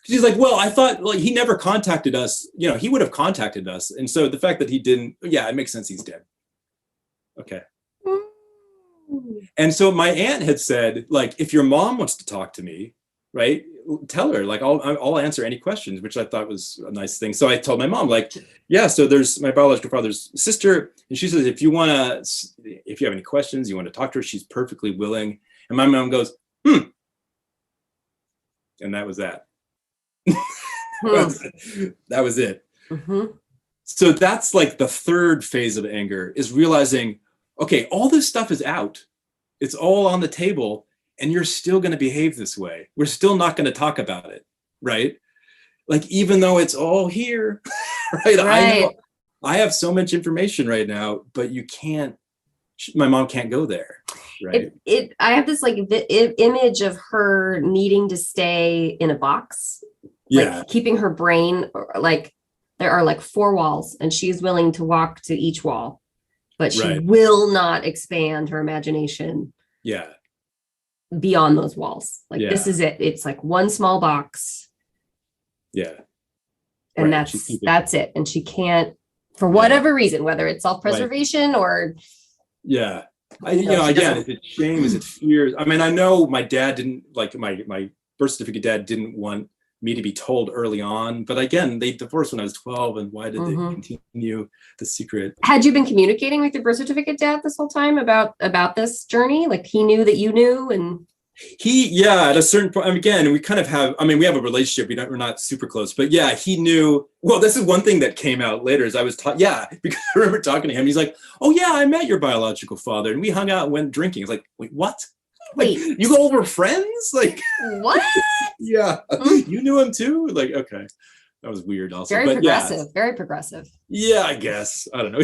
She's like, well, I thought like he never contacted us. You know, he would have contacted us, and so the fact that he didn't, yeah, it makes sense. He's dead. Okay. And so my aunt had said, like, if your mom wants to talk to me, right, tell her, like, I'll answer any questions, which I thought was a nice thing. So I told my mom, like, yeah, so there's my biological father's sister, and she says, if you have any questions, you want to talk to her, she's perfectly willing. And my mom goes, and that was that. That was it. Mm-hmm. So that's like the third phase of anger, is realizing, okay, all this stuff is out. It's all on the table, and you're still going to behave this way. We're still not going to talk about it, right? Like, even though it's all here, right? I have so much information right now, but you can't, my mom can't go there, right? I have this like image of her needing to stay in a box, like keeping her brain, like there are like 4 walls and she's willing to walk to each wall, but she will not expand her imagination beyond those walls. Like this is it. It's like one small box. Yeah. And that's it. And she can't, for whatever reason, whether it's self-preservation or again, is it shame? Is it fear? I mean, I know my dad didn't, like my birth certificate dad didn't want me to be told early on, but again, they divorced when I was 12, and why did they continue the secret? Had you been communicating with your birth certificate dad this whole time about this journey? Like he knew that you knew, and at a certain point, again, we kind of have, we have a relationship. We're not super close, but yeah, he knew. Well, this is one thing that came out later is I was taught, because I remember talking to him. He's like, oh yeah, I met your biological father and we hung out and went drinking. It's like, wait, what? Wait, you all were friends? Like what? You knew him too? Like, okay. That was weird also. Very progressive. Very progressive. Yeah, I guess. I don't know.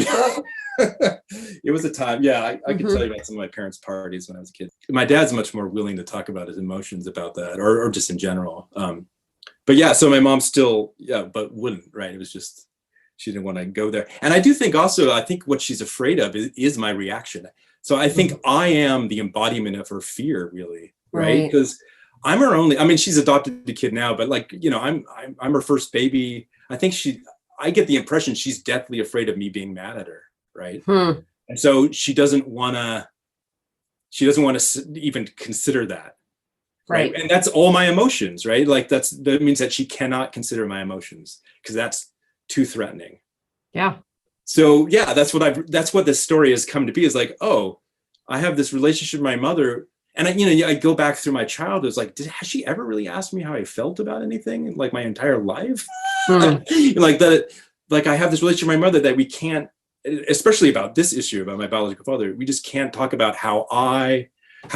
It was a time. Yeah, I could tell you about some of my parents' parties when I was a kid. My dad's much more willing to talk about his emotions about that, or just in general. But yeah, so my mom still, but wouldn't, right? It was just, she didn't want to go there. And I do think also, I think what she's afraid of is my reaction. So I think I am the embodiment of her fear, really, right? Because I'm her only, she's adopted a kid now, but like, I'm her first baby. I think I get the impression she's deathly afraid of me being mad at her, right? And so she doesn't want to even consider that, right? And that's all my emotions, right? Like that means that she cannot consider my emotions because that's too threatening. Yeah. So yeah, that's what this story has come to be, is like, oh, I have this relationship with my mother. And I go back through my childhood. It's like, has she ever really asked me how I felt about anything in like my entire life? Like I have this relationship with my mother that we can't, especially about this issue about my biological father, we just can't talk about how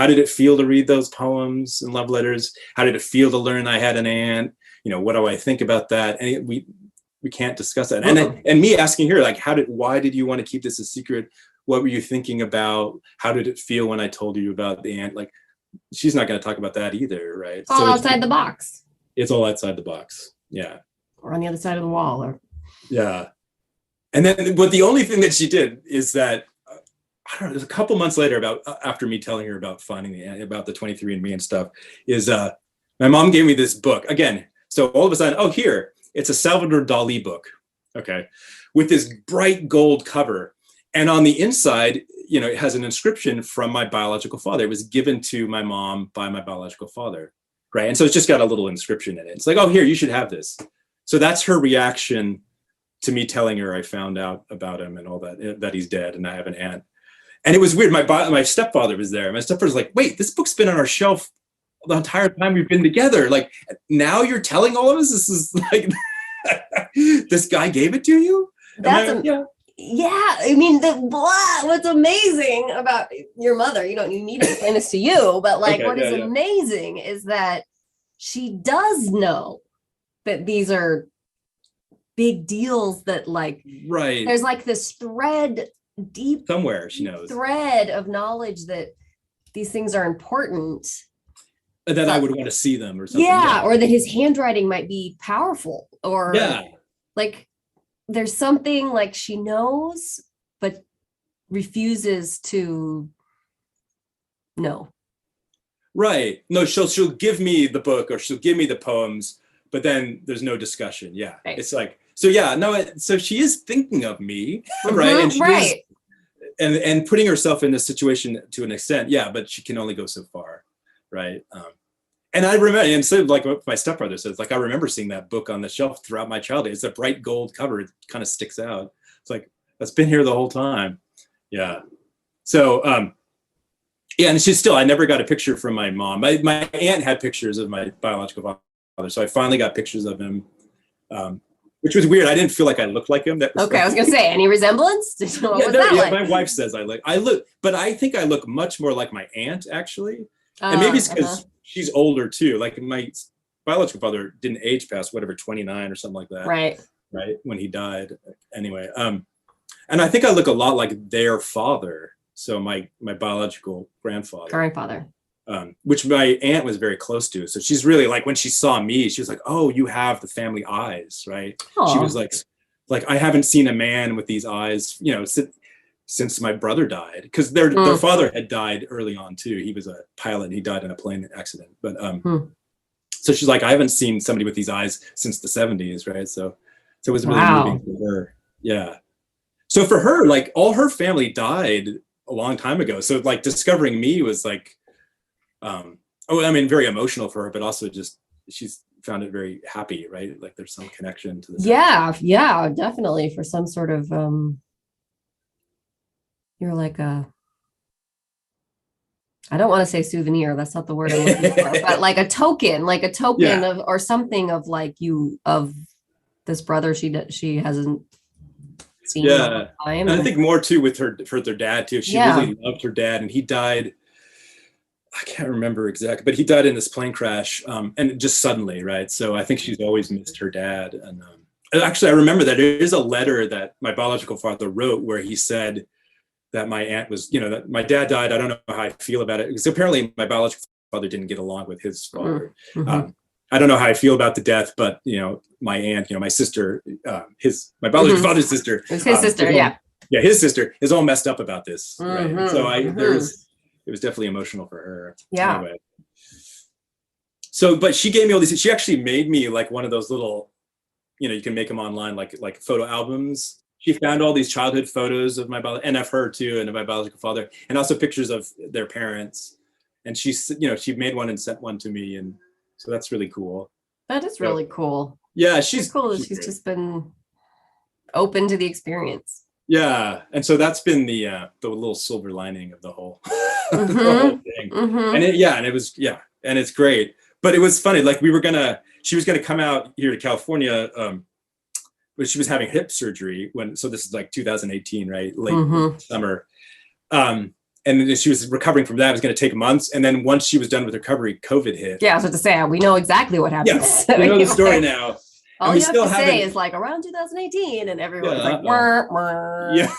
did it feel to read those poems and love letters? How did it feel to learn I had an aunt? What do I think about that? And we can't discuss that. And me asking her, like, why did you want to keep this a secret? What were you thinking about? How did it feel when I told you about the aunt? Like, she's not going to talk about that either, right? It's all outside the box. It's all outside the box. Yeah. Or on the other side of the wall. Or yeah. And then, but the only thing that she did is that, I don't know, it was a couple months later, after me telling her about finding about the 23andMe and stuff, is my mom gave me this book again. So all of a sudden, here, it's a Salvador Dali book. Okay. With this bright gold cover. And on the inside, it has an inscription from my biological father. It was given to my mom by my biological father, right? And so it's just got a little inscription in it. It's like, oh, here, you should have this. So that's her reaction to me telling her I found out about him and all that he's dead and I have an aunt. And it was weird. My stepfather was there. My stepfather's like, wait, this book's been on our shelf the entire time we've been together. Like, now you're telling all of us this is like, this guy gave it to you? Yeah, what's amazing about your mother, you don't need to explain this to you, but what is amazing is that she does know that these are big deals, that there's like this thread, deep somewhere she knows thread of knowledge that these things are important. that I would want to see them or something. Yeah, or that his handwriting might be powerful, or Yeah. like there's something like she knows but refuses to know. Right. No, she'll give me the book or she'll give me the poems, but then there's no discussion. Yeah. Right. It's like, so yeah, no, so she is thinking of me, right? And she is, and putting herself in this situation to an extent, yeah, but she can only go so far, right? And I remember, and so like what my stepbrother says, like I remember seeing that book on the shelf throughout my childhood. It's a bright gold cover. It kind of sticks out. It's like, that's been here the whole time. Yeah. So, yeah, and she's still, I never got a picture from my mom. My aunt had pictures of my biological father, so I finally got pictures of him, which was weird. I didn't feel like I looked like him. That was okay, I was gonna say, any resemblance? My wife says I look, but I think I look much more like my aunt actually, and maybe it's because she's older too. Like my biological father didn't age past whatever 29 or something like that. Right. When he died. Anyway, and I think I look a lot like their father. So my biological grandfather, which my aunt was very close to. So she's really like, when she saw me, she was like, "Oh, you have the family eyes, right?" Aww. She was like, "I haven't seen a man with these eyes, you know, since my brother died," because their father had died early on too. He was a pilot and he died in a plane accident. But so she's like, "I haven't seen somebody with these eyes since the 70s, right?" So it was really moving for her. Yeah. So for her, like all her family died a long time ago. So like discovering me was like, very emotional for her, but also just she's found it very happy, right? Like there's some connection to this. Yeah, definitely for some sort of you're like I don't want to say souvenir, that's not the word I'm looking for, but like a token of or something of like you of this brother she hasn't seen. Yeah, and I think more too with their dad too. She really loved her dad, and he died. I can't remember exactly, but he died in this plane crash, and just suddenly, right? So I think she's always missed her dad. And actually, I remember that there is a letter that my biological father wrote where he said that my aunt was, that my dad died. I don't know how I feel about it, because apparently my biological father didn't get along with his father. Mm-hmm. I don't know how I feel about the death, but my aunt, my sister, my biological father's sister, his sister, his sister is all messed up about this. Mm-hmm. Right? So it was definitely emotional for her. Yeah. Anyway. So, but she gave me all these. She actually made me like one of those little, you can make them online, like photo albums. She found all these childhood photos of and of her too, and of my biological father, and also pictures of their parents. And she made one and sent one to me, and so that's really cool. That is really cool. Yeah, she's cool. She's just been open to the experience. Yeah, and so that's been the little silver lining of the whole, the whole thing. Mm-hmm. And it's great. But it was funny. Like she was gonna come out here to California, but she was having hip surgery so this is like 2018, right? Late summer. And then she was recovering from that. It was going to take months. And then once she was done with recovery, COVID hit. Yeah, I was about to say, we know exactly what happened. Yeah, we know the story now. All you have to say is like around 2018, and everyone's like, wah. Yeah,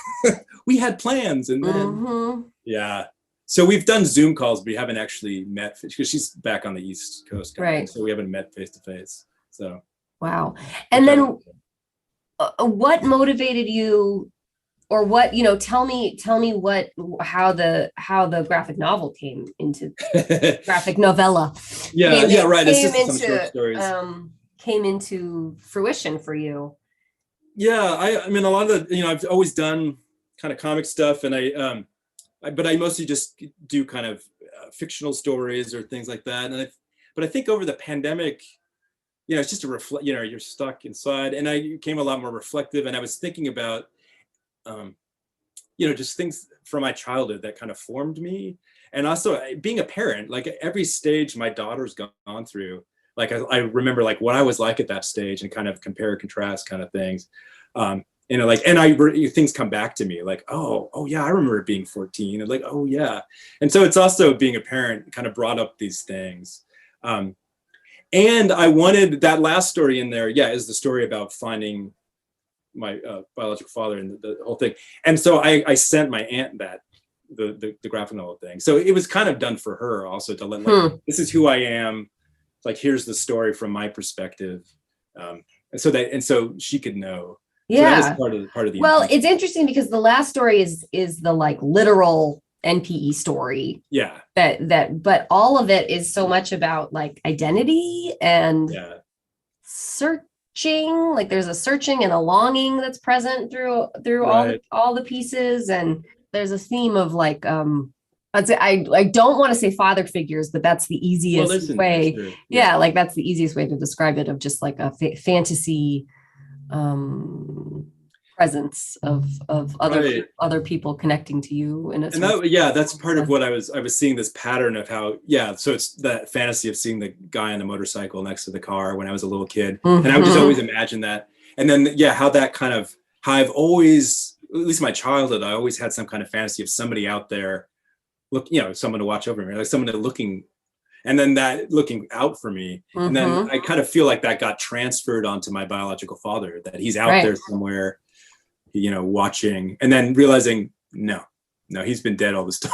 we had plans. And then, yeah. So we've done Zoom calls, but we haven't actually met because she's back on the East Coast. Right. So we haven't met face to face. So. Wow. And then what motivated you? Or what, tell me how the graphic novel came into graphic novella. Right. It's just some short stories. Came into fruition for you. Yeah, I mean a lot of the, I've always done kind of comic stuff, and but I mostly just do kind of fictional stories or things like that. But I think over the pandemic, it's just a reflect. You're stuck inside, and I became a lot more reflective, and I was thinking about. Just things from my childhood that kind of formed me. And also being a parent, like every stage my daughter's gone through, like I remember like what I was like at that stage and kind of compare and contrast kind of things. Things come back to me like, oh yeah, I remember being 14 and like, oh yeah. And so it's also being a parent kind of brought up these things. And I wanted that last story in there. Yeah. Is the story about finding my biological father and the whole thing. And so I sent my aunt the graphic novel thing. So it was kind of done for her also, to let this is who I am. Like, here's the story from my perspective. And so she could know. Yeah. So that was part of the Well, intention. it's interesting because the last story is the like literal NPE story. Yeah. But all of it is so much about like identity and searching. Like there's a searching and a longing that's present through all the pieces, and there's a theme of like I'd say I don't want to say father figures, but that's the easiest way. Sure. Yeah, like that's the easiest way to describe it, of just like a fantasy presence of other people connecting to you in a that's part of what I was seeing, this pattern of how so it's that fantasy of seeing the guy on the motorcycle next to the car when I was a little kid, and I would just always imagine that, and then how that kind of, how I've always, at least in my childhood, I always had some kind of fantasy of somebody out there, someone to watch over me, like someone looking, and then that looking out for me. And then I kind of feel like that got transferred onto my biological father, that he's out there somewhere, watching, and then realizing, no, he's been dead all this time.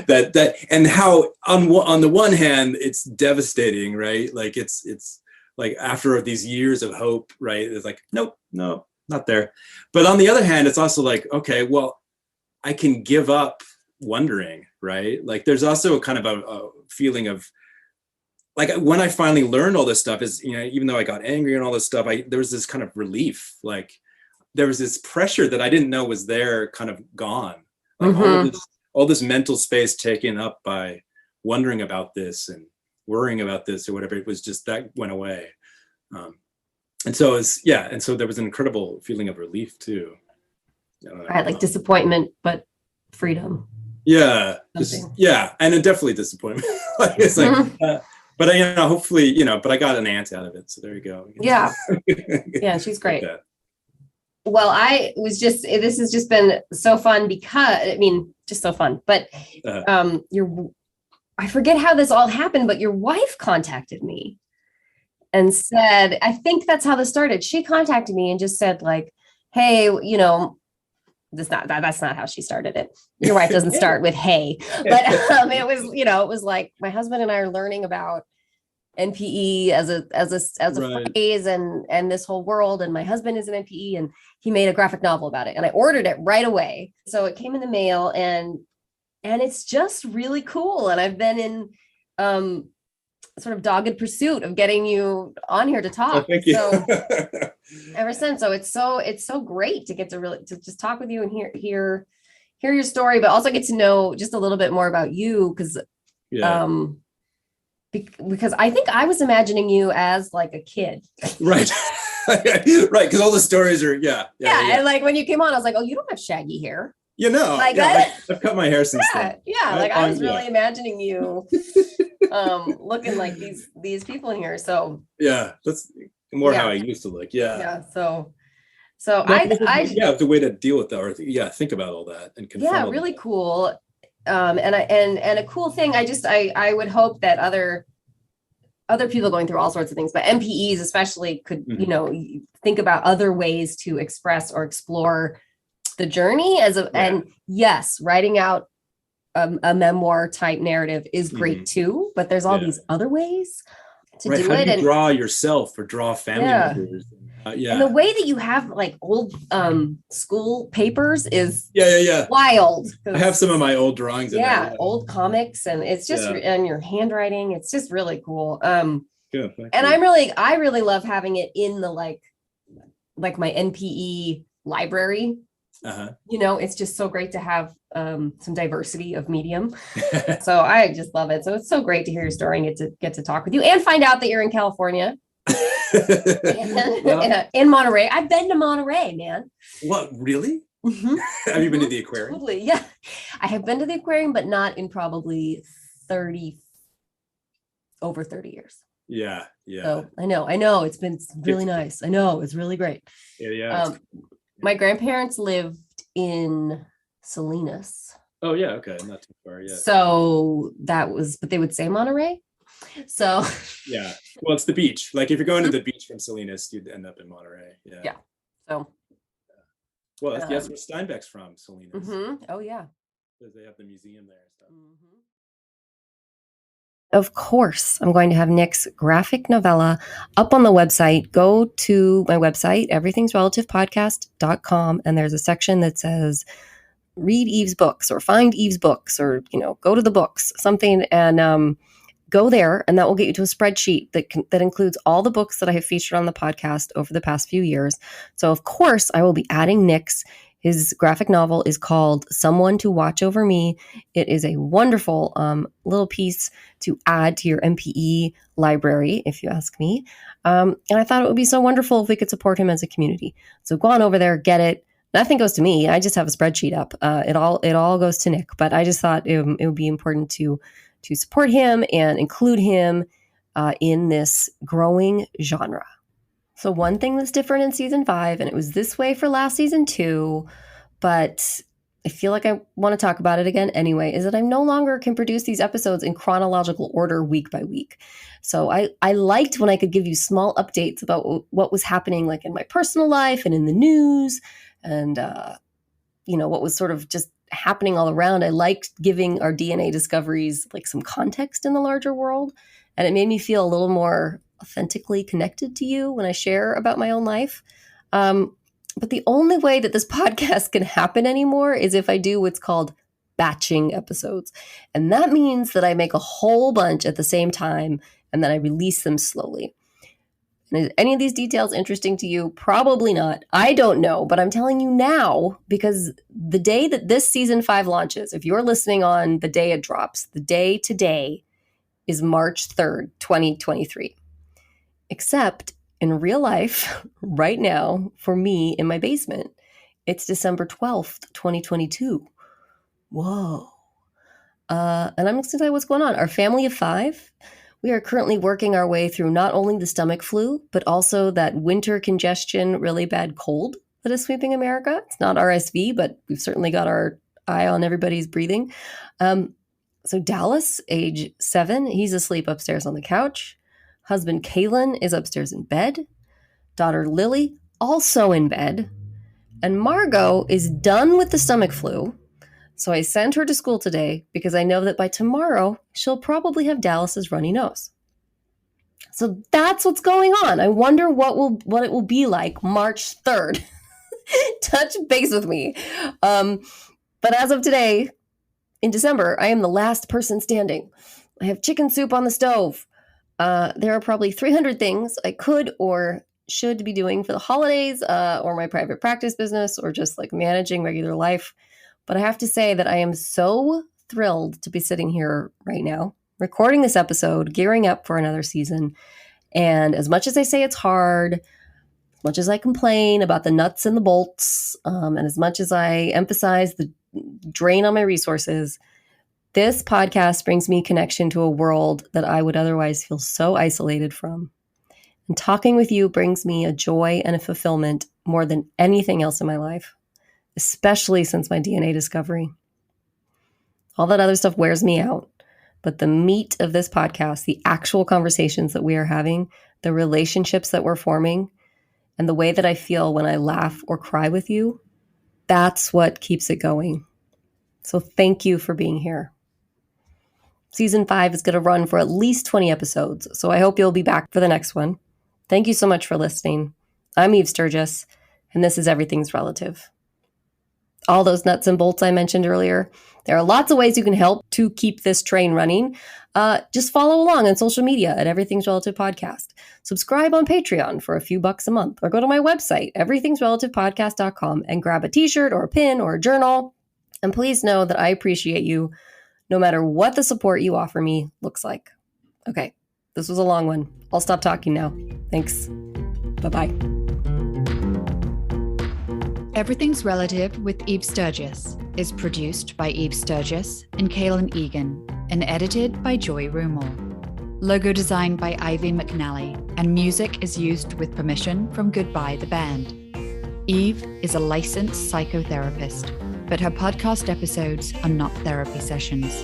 that and how on the one hand, it's devastating, right? Like it's like after these years of hope, right? It's like, nope, no, not there. But on the other hand, it's also like, okay, well, I can give up wondering, right? Like there's also kind of a feeling of, like, when I finally learned all this stuff, is, even though I got angry and all this stuff, there was this kind of relief. Like there was this pressure that I didn't know was there, kind of gone. Like all this mental space taken up by wondering about this and worrying about this or whatever. It was just, that went away. And so there was an incredible feeling of relief too. Right, like disappointment, but freedom. Yeah, and definitely disappointment. Like, it's like, but hopefully, but I got an aunt out of it, so there you go. Yeah, yeah, she's great. Well, this has just been so fun, because just so fun. But I forget how this all happened, but your wife contacted me and said, I think that's how this started. She contacted me and just said, like, hey, that's not how she started it. Your wife doesn't start with hey, but it was like, my husband and I are learning about NPE as a phrase and this whole world, and my husband is an NPE, and he made a graphic novel about it, and I ordered it right away. So it came in the mail, and it's just really cool. And I've been in sort of dogged pursuit of getting you on here to talk. Oh, thank you. So ever since, so it's so great to get to just talk with you and hear your story, but also get to know just a little bit more about you, because because I think I was imagining you as like a kid. Right. Right, because all the stories are and like when you came on, I was like, oh, you don't have shaggy hair. Like I've cut my hair since then. I was really imagining you looking like these people in here. So that's more how I used to look. So the way to deal with that, or think about all that and confront really cool. And a cool thing, I would hope that other people going through all sorts of things, but NPEs especially, could think about other ways to express or explore the journey and yes, writing out a memoir type narrative is great too, but there's all these other ways to do it. And draw yourself or draw family members. And the way that you have like old school papers is wild. I have some of my old drawings. Old comics, and it's just and your handwriting. It's just really cool. Good, and I really love having it in the like my NPE library. It's just so great to have some diversity of medium. So I just love it. So it's so great to hear your story and get to talk with you and find out that you're in California. In Monterey. I've been to Monterey, man. What, really? Have you been to the aquarium? Totally, yeah. I have been to the aquarium, but not in probably over 30 years. Yeah. So I know it's been really nice. I know it's really great. My grandparents lived in Salinas. Oh yeah, okay, not too far. Yeah. So but they would say Monterey. So well, it's the beach. Like if you're going to the beach from Salinas, you'd end up in Monterey. So Well, that's where Steinbeck's from, Salinas. Oh, yeah. Because they have the museum there and stuff. Of course, I'm going to have Nick's graphic novella up on the website. Go to my website, everythingsrelativepodcast.com, and there's a section that says read Eve's books or find Eve's books or, go to the books, something, and go there, and that will get you to a spreadsheet that includes all the books that I have featured on the podcast over the past few years. So, of course, I will be adding Nick's. His graphic novel is called Someone to Watch Over Me. It is a wonderful little piece to add to your MPE library, if you ask me. And I thought it would be so wonderful if we could support him as a community. So go on over there, get it. Nothing goes to me. I just have a spreadsheet up. It all goes to Nick. But I just thought it would be important to support him and include him in this growing genre. So one thing that's different in season 5, and it was this way for last season too, but I feel like I want to talk about it again anyway, is that I no longer can produce these episodes in chronological order week by week. So I liked when I could give you small updates about what was happening like in my personal life and in the news and, what was sort of just happening all around. I liked giving our DNA discoveries like some context in the larger world. And it made me feel a little more authentically connected to you when I share about my own life. But the only way that this podcast can happen anymore is if I do what's called batching episodes. And that means that I make a whole bunch at the same time and then I release them slowly. And is any of these details interesting to you? Probably not. I don't know, but I'm telling you now because the day that this season 5 launches, if you're listening on the day it drops, the day today is March 3rd, 2023. Except in real life, right now, for me in my basement, it's December 12th, 2022. Whoa. And I'm excited what's going on. Our family of 5, we are currently working our way through not only the stomach flu, but also that winter congestion, really bad cold that is sweeping America. It's not RSV, but we've certainly got our eye on everybody's breathing. So Dallas, age 7, he's asleep upstairs on the couch. Husband Kalen is upstairs in bed. Daughter Lily, also in bed. And Margot is done with the stomach flu. So I sent her to school today because I know that by tomorrow, she'll probably have Dallas's runny nose. So that's what's going on. I wonder what it will be like March 3rd. Touch base with me. But as of today, in December, I am the last person standing. I have chicken soup on the stove. There are probably 300 things I could or should be doing for the holidays or my private practice business or just like managing regular life. But I have to say that I am so thrilled to be sitting here right now, recording this episode, gearing up for another season. And as much as I say it's hard, as much as I complain about the nuts and the bolts, and as much as I emphasize the drain on my resources, this podcast brings me connection to a world that I would otherwise feel so isolated from. And talking with you brings me a joy and a fulfillment more than anything else in my life, especially since my DNA discovery. All that other stuff wears me out. But the meat of this podcast, the actual conversations that we are having, the relationships that we're forming, and the way that I feel when I laugh or cry with you, that's what keeps it going. So thank you for being here. Season 5 is going to run for at least 20 episodes, so I hope you'll be back for the next one. Thank you so much for listening. I'm Eve Sturgis, and this is Everything's Relative. All those nuts and bolts I mentioned earlier, there are lots of ways you can help to keep this train running. Just follow along on social media at Everything's Relative Podcast. Subscribe on Patreon for a few bucks a month, or go to my website, everythingsrelativepodcast.com, and grab a t-shirt or a pin or a journal. And please know that I appreciate you no matter what the support you offer me looks like. Okay, this was a long one. I'll stop talking now. Thanks. Bye-bye. Everything's Relative with Eve Sturgis is produced by Eve Sturgis and Kaylin Egan and edited by Joy Rumel. Logo designed by Ivy McNally, and music is used with permission from Goodbye the Band. Eve is a licensed psychotherapist, but her podcast episodes are not therapy sessions.